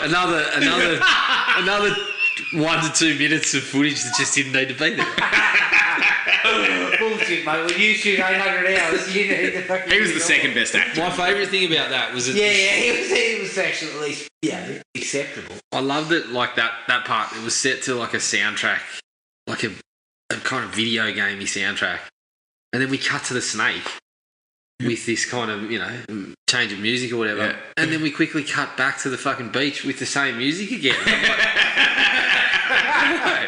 Another 1 to 2 minutes of footage that just didn't need to be there. Bullshit, mate. When you shoot 800 hours, you need to fucking... He was the second best actor. My favourite thing about that was that he was actually at least acceptable. I loved it like that part. It was set to like a soundtrack, like a kind of video gamey soundtrack, and then we cut to the snake with this kind of change of music or whatever, yeah. and then we quickly cut back to the fucking beach with the same music again.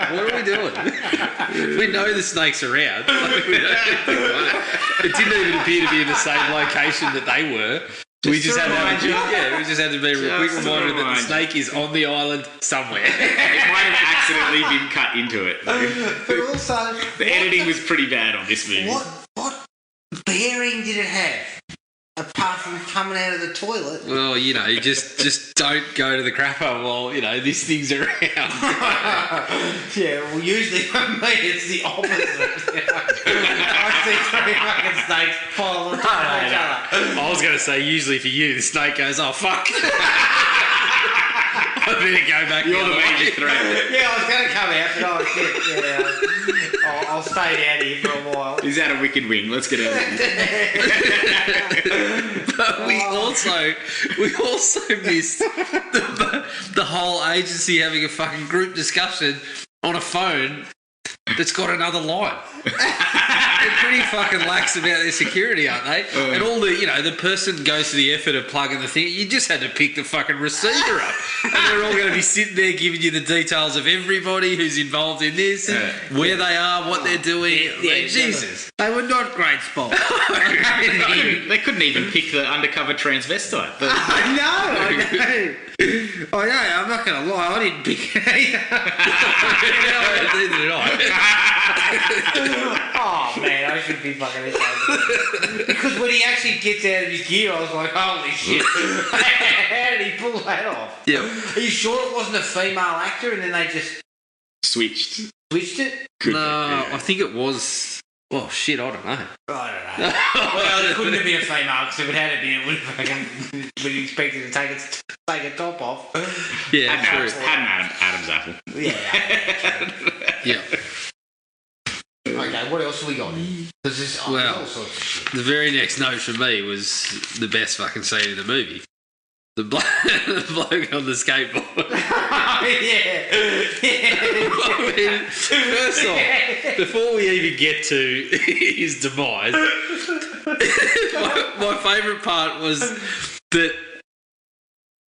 What are we doing? We know the snake's around. Like, it didn't even appear to be in the same location that they were. We just had to be a quick reminder that the snake is on the island somewhere. It might have accidentally been cut into it. But also... The editing was pretty bad on this movie. What bearing did it have? Apart from coming out of the toilet. Well, just don't go to the crapper while, this thing's around. Yeah, well, usually for me it's the opposite. I see 3 fucking snakes pile on top of each other. I was going to say, usually for you, the snake goes, oh, fuck. I better go back. You're the major threat. Yeah, I was going to come out, but shit, yeah. I'll stay down here for a while. He's out a wicked wing. Let's get out of here. But we also missed the whole agency having a fucking group discussion on a phone that's got another line. They're pretty fucking lax about their security, aren't they? And all the person goes to the effort of plugging the thing. You just had to pick the fucking receiver up, and they're all going to be sitting there giving you the details of everybody who's involved in this, where they are, what they're doing. Jesus, they were not great spots. They couldn't even pick the undercover transvestite. I know. I'm not going to lie. I didn't pick it either. Neither did I. Oh man, I should be fucking ashamed. Because when he actually gets out of his gear, I was like, holy shit. How did he pull that off? Yeah. Are you sure it wasn't a female actor and then they just Switched it? No, I think it was. Well, shit, I don't know. I don't know. Well, it couldn't have been a female because if it had been, it would have fucking been expected to take a top off. Yeah, true. Had an Adam's apple. Yeah. Yeah. Okay, what else have we got? There's all sorts of shit. The very next note for me was the best fucking scene in the movie. The bloke on the skateboard. Yeah. I mean, first off, before we even get to his demise, my favourite part was that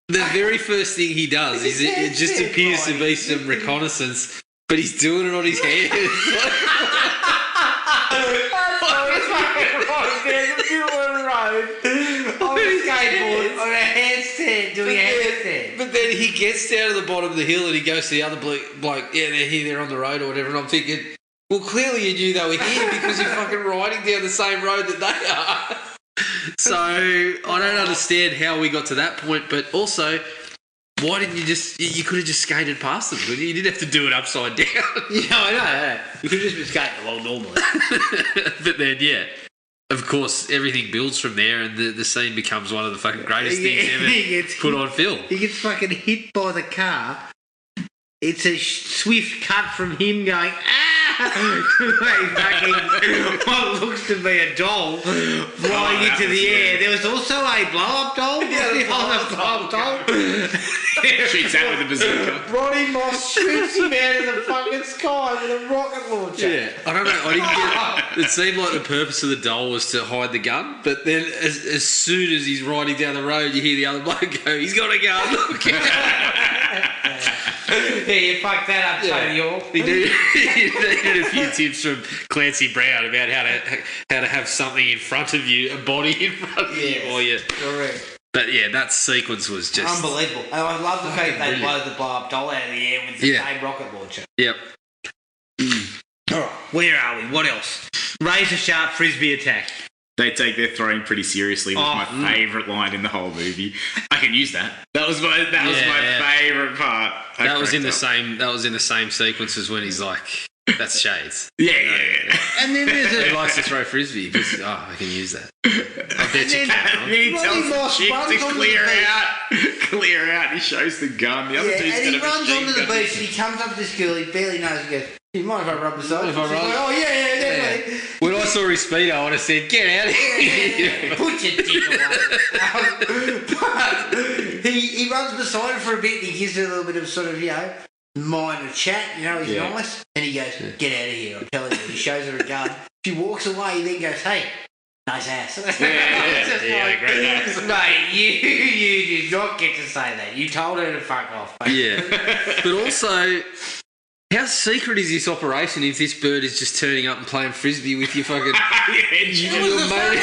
the very first thing he does is it just appears to be some reconnaissance, but he's doing it on his hands. On a skateboard, on a handstand, doing a handstand. But then he gets down to the bottom of the hill and he goes to the other bloke, they're here, they're on the road or whatever, and I'm thinking, well, clearly you knew they were here because you're fucking riding down the same road that they are. So I don't understand how we got to that point, but also, why didn't you could have just skated past them, couldn't you? You didn't have to do it upside down. Yeah, I know. You could have just been skating along normally. But then, yeah. Of course, everything builds from there, and the scene becomes one of the fucking greatest things ever put on film. He gets fucking hit by the car. It's a swift cut from him going, what looks to be a doll flying into the air. There was also a blow-up doll. Blow-up doll. Shoots out with a bazooka. Ronnie Moss shoots him out of the fucking sky with a rocket launcher. Yeah, I don't know. I didn't get. It seemed like the purpose of the doll was to hide the gun, but then as soon as he's riding down the road, you hear the other bloke go, "He's got a gun!" you fucked that up, Tony York. He needed a few tips from Clancy Brown about how to have something in front of you, a body in front of you, or you. Correct. But yeah, that sequence was just unbelievable. And I love the fact they blow the blow-up doll out of the air with the same rocket launcher. Yep. All right, where are we? What else? Razor sharp frisbee attack. They take their throwing pretty seriously. Was my favourite line in the whole movie. I can use that. That was my favourite part. That was in the same sequence as when he's like, "That's Shades." Yeah. And then there's He likes to throw frisbee because I can use that. I bet you can. And he tells the chick to clear out. He shows the gun. The other dude's and he got a runs machine onto the gun. beach and he comes up to this girl. He barely knows. He goes, "You mind if I rub beside you?" If I She's rub? like, "Oh yeah, definitely." When I saw his speedo, I would have said, "Get out of here!" Put your dick away. But he runs beside her for a bit and he gives her a little bit of sort of, minor chat, he's nice. And he goes, "Get out of here, I'm telling you." He shows her a gun. She walks away, he then goes, "Hey, nice ass." Great ass. Mate, you did not get to say that. You told her to fuck off. Mate. Yeah. But also, how secret is this operation if this bird is just turning up and playing frisbee with your fucking... your mate?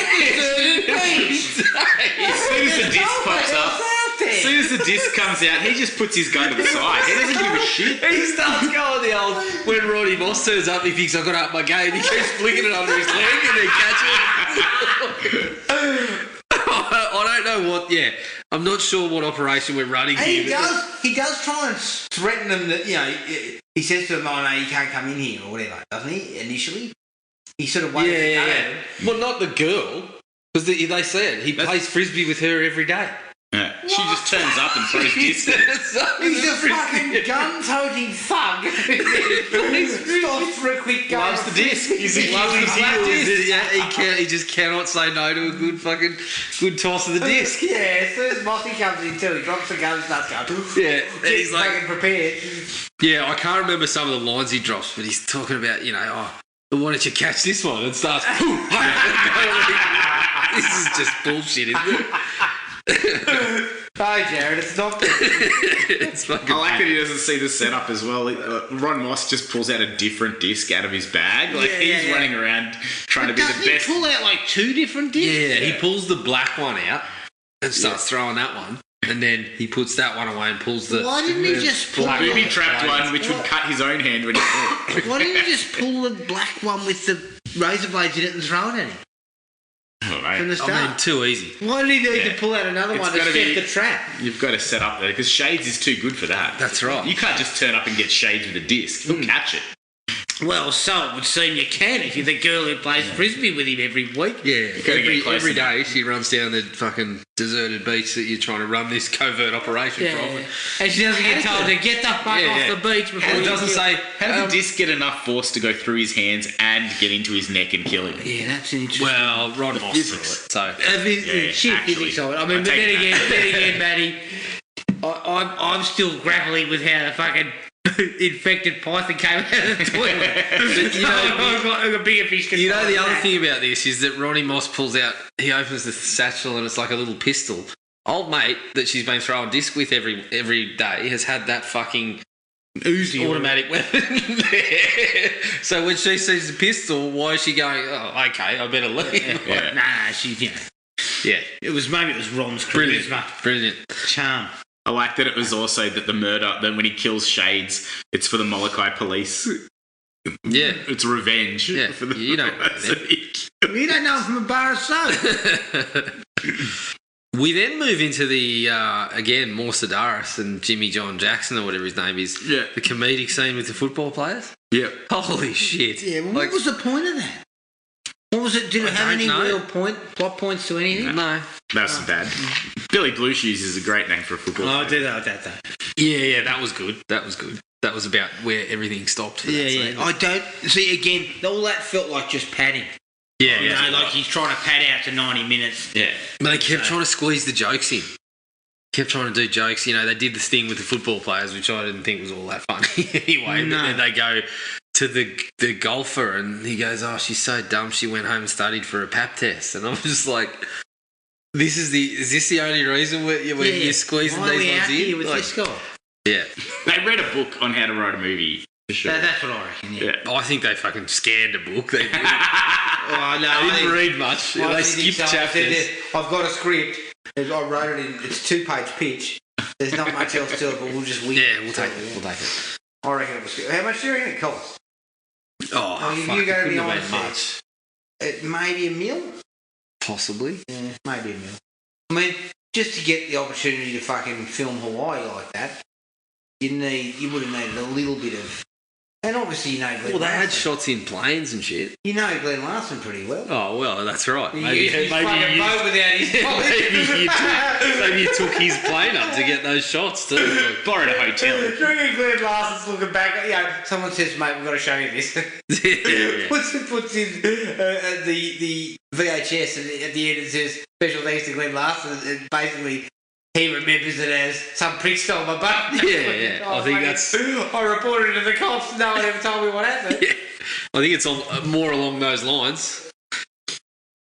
As soon as the disc pops up, as soon as the disc comes out, he just puts his gun to the side. He doesn't give a shit. He starts going the old... When Ronnie Moss turns up, he thinks, "I've got to up my game." He keeps flicking it under his leg and then catches it. I don't know what... Yeah. I'm not sure what operation we're running And here. he does try and threaten them that, he says to them, "Oh no, you can't come in here," or whatever, doesn't he, initially? He sort of waves his gun at him. Well, not the girl. Because they said he plays frisbee with her every day. Yeah. She just turns up and throws discs. He's a fucking gun-toting thug. Stops for a quick gun. Loves the disc. He just cannot say no to a good toss of the disc. Yeah, as soon as Mossy comes in too, he drops the gun and starts going. Yeah, and he's like, fucking prepared. yeah, I can't remember some of the lines he drops, but he's talking about, why don't you catch this one? And starts, this is just bullshit, isn't it? Hi, Jared, it's not good. It's fucking... I like that he doesn't see the setup as well. Ron Moss just pulls out a different disc out of his bag. He's running around trying to be the best. Doesn't he pull out like two different discs? Yeah, he pulls the black one out and starts throwing that one. And then he puts that one away and pulls the... Why didn't he just pull The the booby-trapped one, which would cut his own hand when he pulled. Why didn't you just pull the black one with the razor blades in it and throw it at him? From the start. I mean, too easy. Why did he need to pull out another one to set the trap? You've got to set up there because Shades is too good for that. That's right. You can't just turn up and get Shades with a disc. He'll catch it. Well, so it would seem you can if you're the girl who plays frisbee with him every week. Yeah, gotta get close every to day she runs down the fucking deserted beach that you're trying to run this covert operation from. And she doesn't get told to get the fuck off the beach before It doesn't say... How did the disc get enough force to go through his hands and get into his neck and kill him? Yeah, that's an interesting... Well, Ron Moss threw it, so... Shit, actually, physics of it. I mean, I but take then again, Matty, I'm still grappling with how the fucking infected python came out of the toilet. I've got a bigger fish to You know, fry the than other that. thing about this is that Ronnie Moss pulls out, he opens the satchel and it's like a little pistol. Old mate that she's been throwing disc with every day has had that fucking Uzi automatic weapon there. So when she sees the pistol, why is she going, "Oh, okay, I better leave"? Yeah. Nah, she's, Yeah. Maybe it was Ron's Brilliant. charisma. Brilliant. Charm. I like that it was also that the murder, that when he kills Shades, it's for the Molokai police. Yeah. It's revenge. Yeah, For the you don't know person them. he killed. You don't know him from a bar of soap. We then move into the, again, more Sedaris and Jimmy John Jackson or whatever his name is. Yeah. The comedic scene with the football players. Yeah. Holy shit. Yeah, well, what was the point of that? What was it? Did it have don't any know. real plot points to anything? No. That's bad. Billy Blue Shoes is a great name for a football player. do that. Yeah, that was good. That was good. That was about where everything stopped. For that scene. I don't... See, again, all that felt like just padding. Yeah, You yeah. know, like he's trying to pad out to 90 minutes. Yeah. But they kept trying to squeeze the jokes in. Kept trying to do jokes. You know, they did this thing with the football players, which I didn't think was all that funny anyway. No. But then they go to the golfer and he goes, "Oh, she's so dumb. She went home and studied for a pap test." And I'm just like, is this the only reason where you're squeezing Why are these we ones out in? here with Like, this guy? yeah. They read a book on how to write a movie. For sure. That's what I reckon, yeah. I think they fucking scanned a book. They didn't, Oh, no, they didn't read much. I They think skipped so. chapters. I've got a script. I wrote it in. It's 2-page pitch. There's not much else to it, but we'll just wing Yeah, it. we'll take it. We'll take it. I reckon it was good. How much do you reckon it cost? Oh, you fuck, go it to couldn't the have been onset. much. Maybe $1 million? Possibly. Yeah, maybe $1 million. I mean, just to get the opportunity to fucking film Hawaii like that, you would have needed a little bit of. And obviously, Glenn Well, they had Larson. shots in planes and shit. You know Glenn Larson pretty well. Oh, well, that's right. He Maybe used his fucking boat without his maybe you took his plane up to get those shots too. Borrowed a hotel. Drinking Glenn Larson's looking back. Someone says, "Mate, we've got to show you this." Yeah. puts in the VHS, and at the end it says "Special thanks to Glenn Larson." And basically, he remembers it as some prick stole my boat. Yeah. I think that's. I reported it to the cops. No one ever told me what happened. Yeah. I think it's more along those lines.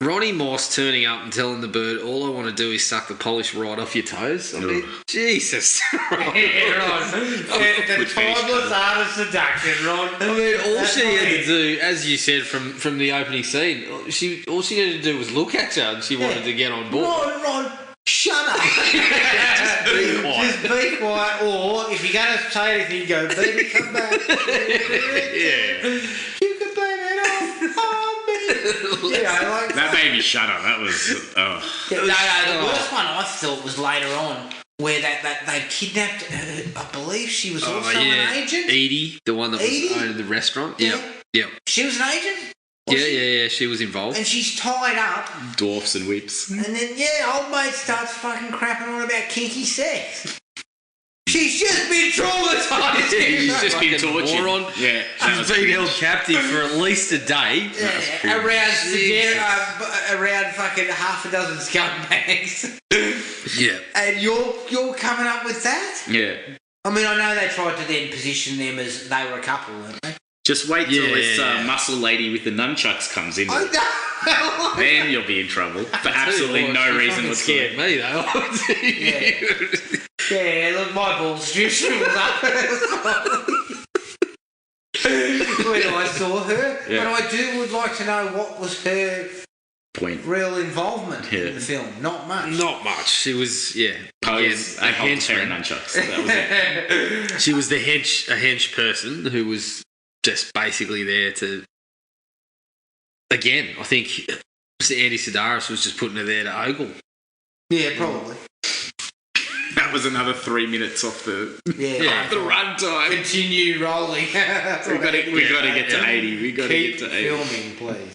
Ronnie Moss turning up and telling the bird, "All I want to do is suck the polish right off your toes." I mean, Jesus. Yeah, Ron. The timeless art of seduction, Ron. I mean, all she had to do, as you said from the opening scene, all she had to do was look at you, and she wanted to get on board. Ron, shut up. Just be quiet. Just be quiet, or if you're going to say anything, go, baby, come back. Yeah. You can blame it on me. Like That made me shut up. That was. Oh. No, the worst one I thought was later on, where they kidnapped her. I believe she was also an agent. Edie, the one that Edie? was owning the restaurant. Yeah. Yep. She was an agent? Yeah, she was involved. And she's tied up, Dwarfs and whips. and then, old mate starts fucking crapping on about kinky sex. She's just been traumatised. She's just been tortured. Moron. Yeah. She's been held captive for at least a day. Around fucking half a dozen scumbags. Yeah. And you're coming up with that? Yeah. I mean, I know they tried to then position them as they were a couple, weren't they? Just wait till this Yeah. Muscle lady with the nunchucks comes in. I know. Then you'll be in trouble for absolutely no reason Scared whatsoever. me though. Yeah, look, my balls just shriveled up when I saw her. Yeah. But I would like to know what was her Point. real involvement Yeah. in the film. Not much. Not much. She was, Pose again, a henchman. Nunchucks. That was it. She was a hench person who was just basically there to. Again, I think Andy Sedaris was just putting her there to ogle. Yeah, probably. That was another 3 minutes off the Yeah. the run time. Continue rolling. We got to get to 80. We got to Keep get to 80. filming, please.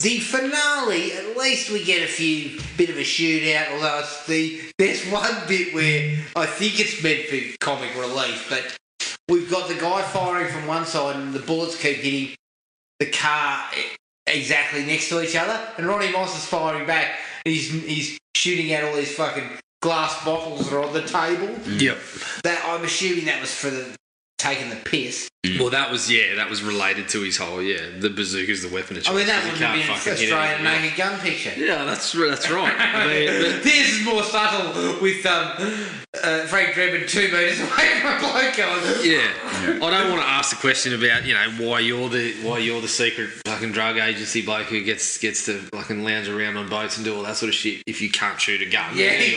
The finale, at least we get a bit of a shootout, although there's one bit where I think it's meant for comic relief, but we've got the guy firing from one side and the bullets keep hitting the car exactly next to each other, and Ronnie Moss is firing back. He's shooting out all these fucking glass bottles that are on the table. Yep. That I'm assuming that was for taking the piss. Well, that was related to his whole the bazooka's the weapon of choice. I mean, that 'cause would you have can't been an fucking hit Australian anything naked gun picture. else. Yeah, that's right. I mean, This is more subtle with Frank Drebin 2 metres away from a bloke going. yeah. I don't want to ask the question about why you're the secret fucking drug agency bloke who gets to fucking lounge around on boats and do all that sort of shit if you can't shoot a gun. Yeah, Anyway,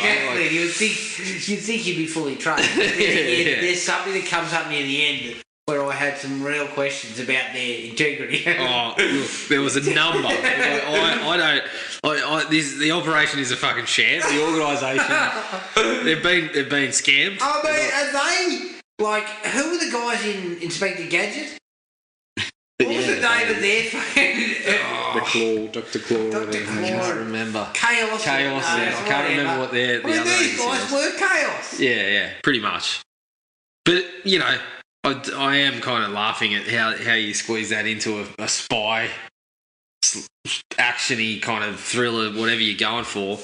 exactly. You'd think you'd be fully trained. There's something that comes up near the end where I had some real questions about their integrity. Oh, look, there was a number. The operation is a fucking sham. The organisation, they've been scammed. I mean, are they who were the guys in Inspector Gadget? What was the name of their fucking Dr. Claw. Dr. I can't remember. Chaos? Chaos. I can't remember what their the other these agency guys was. were Chaos. Yeah, pretty much. But I am kind of laughing at how you squeeze that into a spy, action-y kind of thriller, whatever you're going for.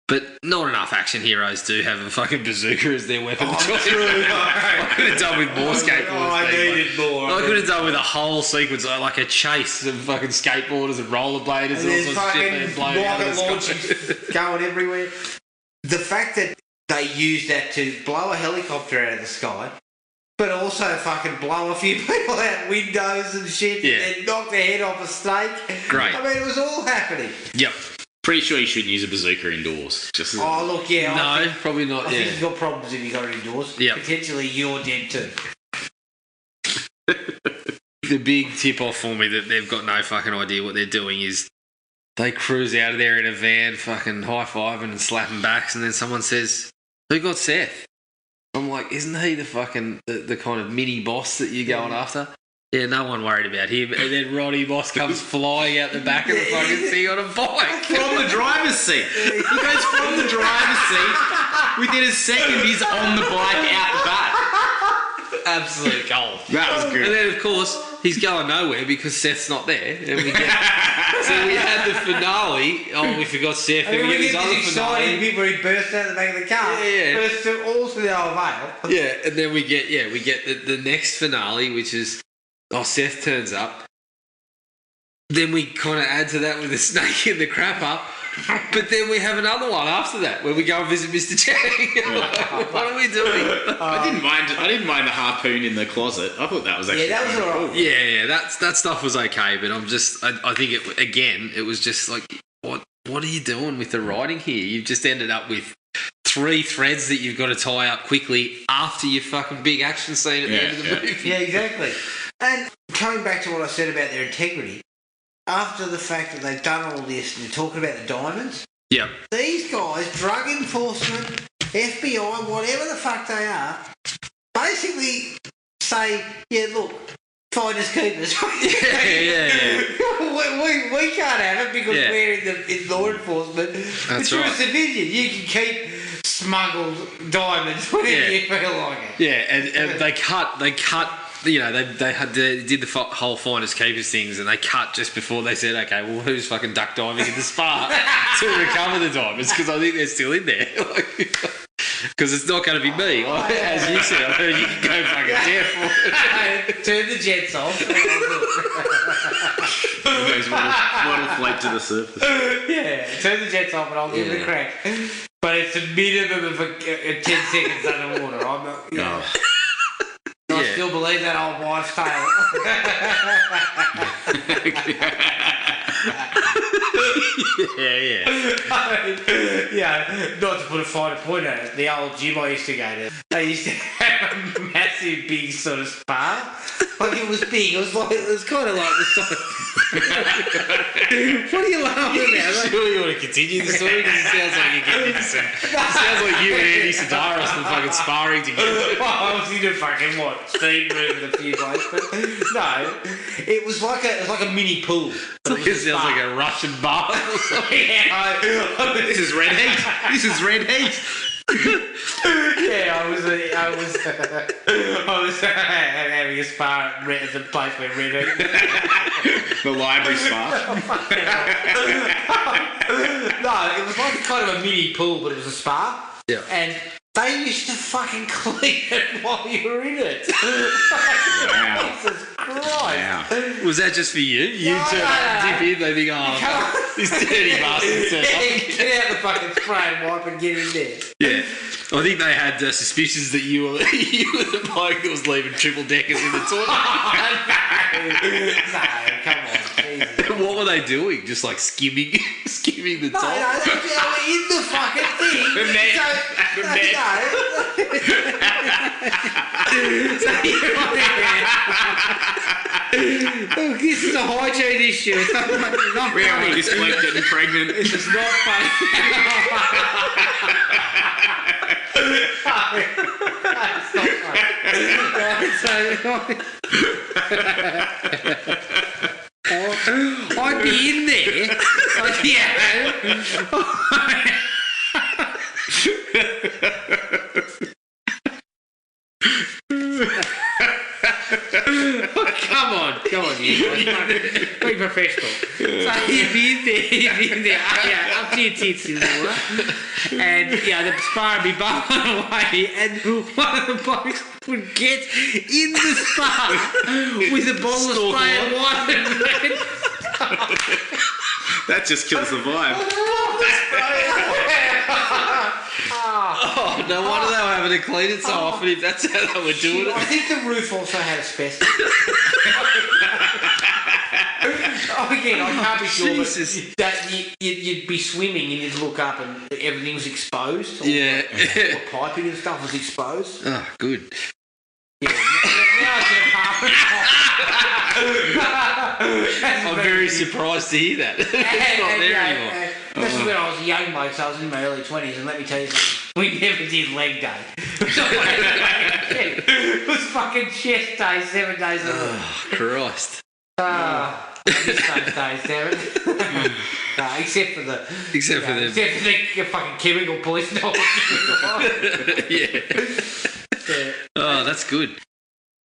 But not enough action heroes do have a fucking bazooka as their weapon of choice. I could have done with more skateboarders. I needed more. I could have done with a whole sequence, like a chase of fucking skateboarders and rollerbladers and all sorts of shit being blown out of the rocket sky. launches going everywhere. The fact that they used that to blow a helicopter out of the sky, but also fucking blow a few people out windows and shit, and then knock their head off a snake. Great. I mean, it was all happening. Yep. Pretty sure you shouldn't use a bazooka indoors. Just Oh, look, yeah. No, probably not. I think you've got problems if you got it indoors. Yep. Potentially you're dead too. The big tip-off for me that they've got no fucking idea what they're doing is they cruise out of there in a van, fucking high-fiving and slapping backs, and then someone says, "Who got Seth?" I'm like, isn't he the fucking the kind of mini boss that you're going after? Yeah, no one worried about him. And then Roddy Boss comes flying out the back of the fucking thing on a bike. from the driver's seat. He goes from the driver's seat. Within a second, he's on the bike out the back. Absolute gold. That was good. And then, of course, he's going nowhere because Seth's not there. And we get, so we had the finale. Oh, we forgot Seth. And we get this other finale. Bit where he burst out the back of the car. Yeah. Burst all to the old veil. Yeah, and then we get the next finale, which is Seth turns up. Then we kind of add to that with the snake and the crapper. But then we have another one after that where we go and visit Mr. Chang. What are we doing? I didn't mind the harpoon in the closet. I thought that was actually that was kinda alright. cool. Yeah, that stuff was okay, but I think it was just like, what are you doing with the writing here? You've just ended up with 3 threads that you've got to tie up quickly after your fucking big action scene at the end of the movie. Yeah, exactly. And coming back to what I said about their integrity, after the fact that they've done all this and they're talking about the diamonds, Yep. these guys, drug enforcement, FBI, whatever the fuck they are, basically say, yeah, look, finders keepers. Yeah. We can't have it because we're in law enforcement. But you're a civilian. You can keep smuggled diamonds whenever you feel like it. Yeah, and they cut. You know, they did the whole finders keepers things, and they cut just before they said, okay, well, who's fucking duck diving in the spa to recover the diamonds? Because I think they're still in there. Because it's not going to be me. As you said, I heard you can go fucking deaf for it. Turn the jets off. Those water float to the surface. Yeah, turn the jets off and I'll give it a crack. But it's a minimum of 10 seconds underwater. I'm not, No. I still believe that old wife's tale. Yeah, not to put a finer point on it, the old gym I used to go to, they used to have a massive big sort of spa. Like it was big, it was kind of like the size. What are you laughing about? Sure, you want to continue the story? Because it sounds like you're getting into some. It sounds like you and Andy Sedaris were fucking sparring together. Well, I was into fucking steam room with a few blokes, but no, it was like a mini pool. It sounds like a Russian bath or something. This is red heat. This is red heat. Yeah, I was having a spa at the place where Red Heat. The library spa. No, it was like kind of a mini pool, but it was a spa. Yeah. And they used to fucking clean it while you were in it. Wow. Jesus Christ. Wow. Was that just for you? You No, turn up, dip in, they think, this dirty bastard turned up. Get out the fucking spray and wipe and get in there. Yeah. I think they had suspicions that you were the bloke that was leaving triple deckers in the toilet. No, come on. Jesus. What were they doing? Just like skimming the No, top? they were in the fucking thing. The net. The net. Look, this is a hygiene issue. It's not We don't want funny. this bloke getting pregnant. This is not funny. I'd be in there. Like, Come on, you guys. Be professional. So he'd be in there, up to your tits in the water, and the spa would be bubbling away, and one of the blokes would get in the spa with a bottle of spray and wine. That just kills the vibe. Oh, no wonder they were having to clean it so often if that's how they were doing I it. think the roof also had asbestos. Again, I can't be sure, Jesus. but that you'd be swimming and you'd look up and everything was exposed. All Yeah. the piping and stuff was exposed. Oh, good. Yeah, now it's an apartment. I'm very surprised to hear that. It's not there anymore. This is when I was a young bloke, so I was in my early 20s, and let me tell you something, we never did leg day. It was fucking chest day 7 days a week. Oh, Christ. I miss those days, damn it. No, except for the fucking chemical poison. Yeah. Oh, that's good.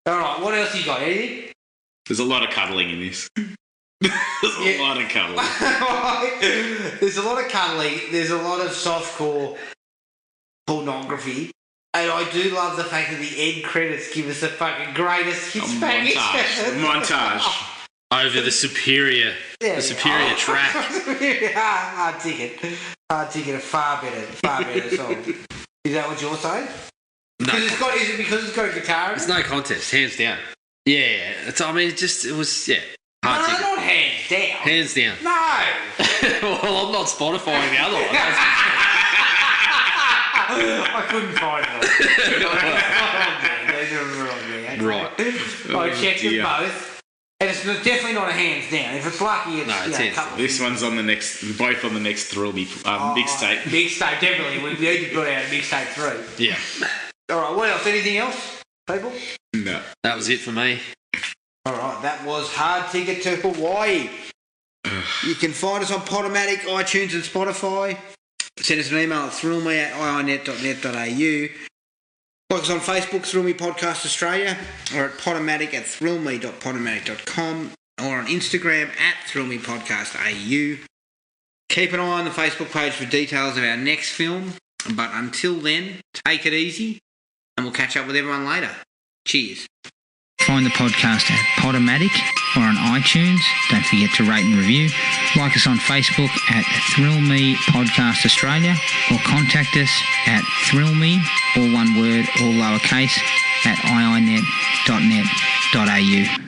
Alright, what else you got, Eddie? There's a lot of cuddling in this. There's a lot of cuddling. There's a lot of cuddling, there's a lot of softcore pornography. And I do love the fact that the end credits give us the fucking greatest hits package. Montage. Over the superior track. Hard ticket, a far better song. Is that what you're saying? No, Is it because it's got a guitar in it? it's no contest, hands down. Yeah, it was hard No, ticket. not hands down. Hands down. No. Well, I'm not Spotifying the other one. I couldn't find it. Right. I checked them both. And it's definitely not a hands down. If it's lucky, it's, No, it's a hands couple. This one's on the next, both on the next Thrill Me mixtape. Mixtape, definitely. We need to put out a mixtape 3. Yeah. All right, what else? Anything else, people? No. That was it for me. All right, that was Hard Ticket to Hawaii. You can find us on Podomatic, iTunes and Spotify. Send us an email at thrillme@iinet.net.au. Like us on Facebook, Thrill Me Podcast Australia, or at Podomatic at thrillme.podomatic.com, or on Instagram at thrillmepodcastau. Keep an eye on the Facebook page for details of our next film. But until then, take it easy, and we'll catch up with everyone later. Cheers. Find the podcast at Podomatic or on iTunes. Don't forget to rate and review. Like us on Facebook at Thrill Me Podcast Australia, or contact us at thrillme, all one word, all lowercase, at iinet.net.au.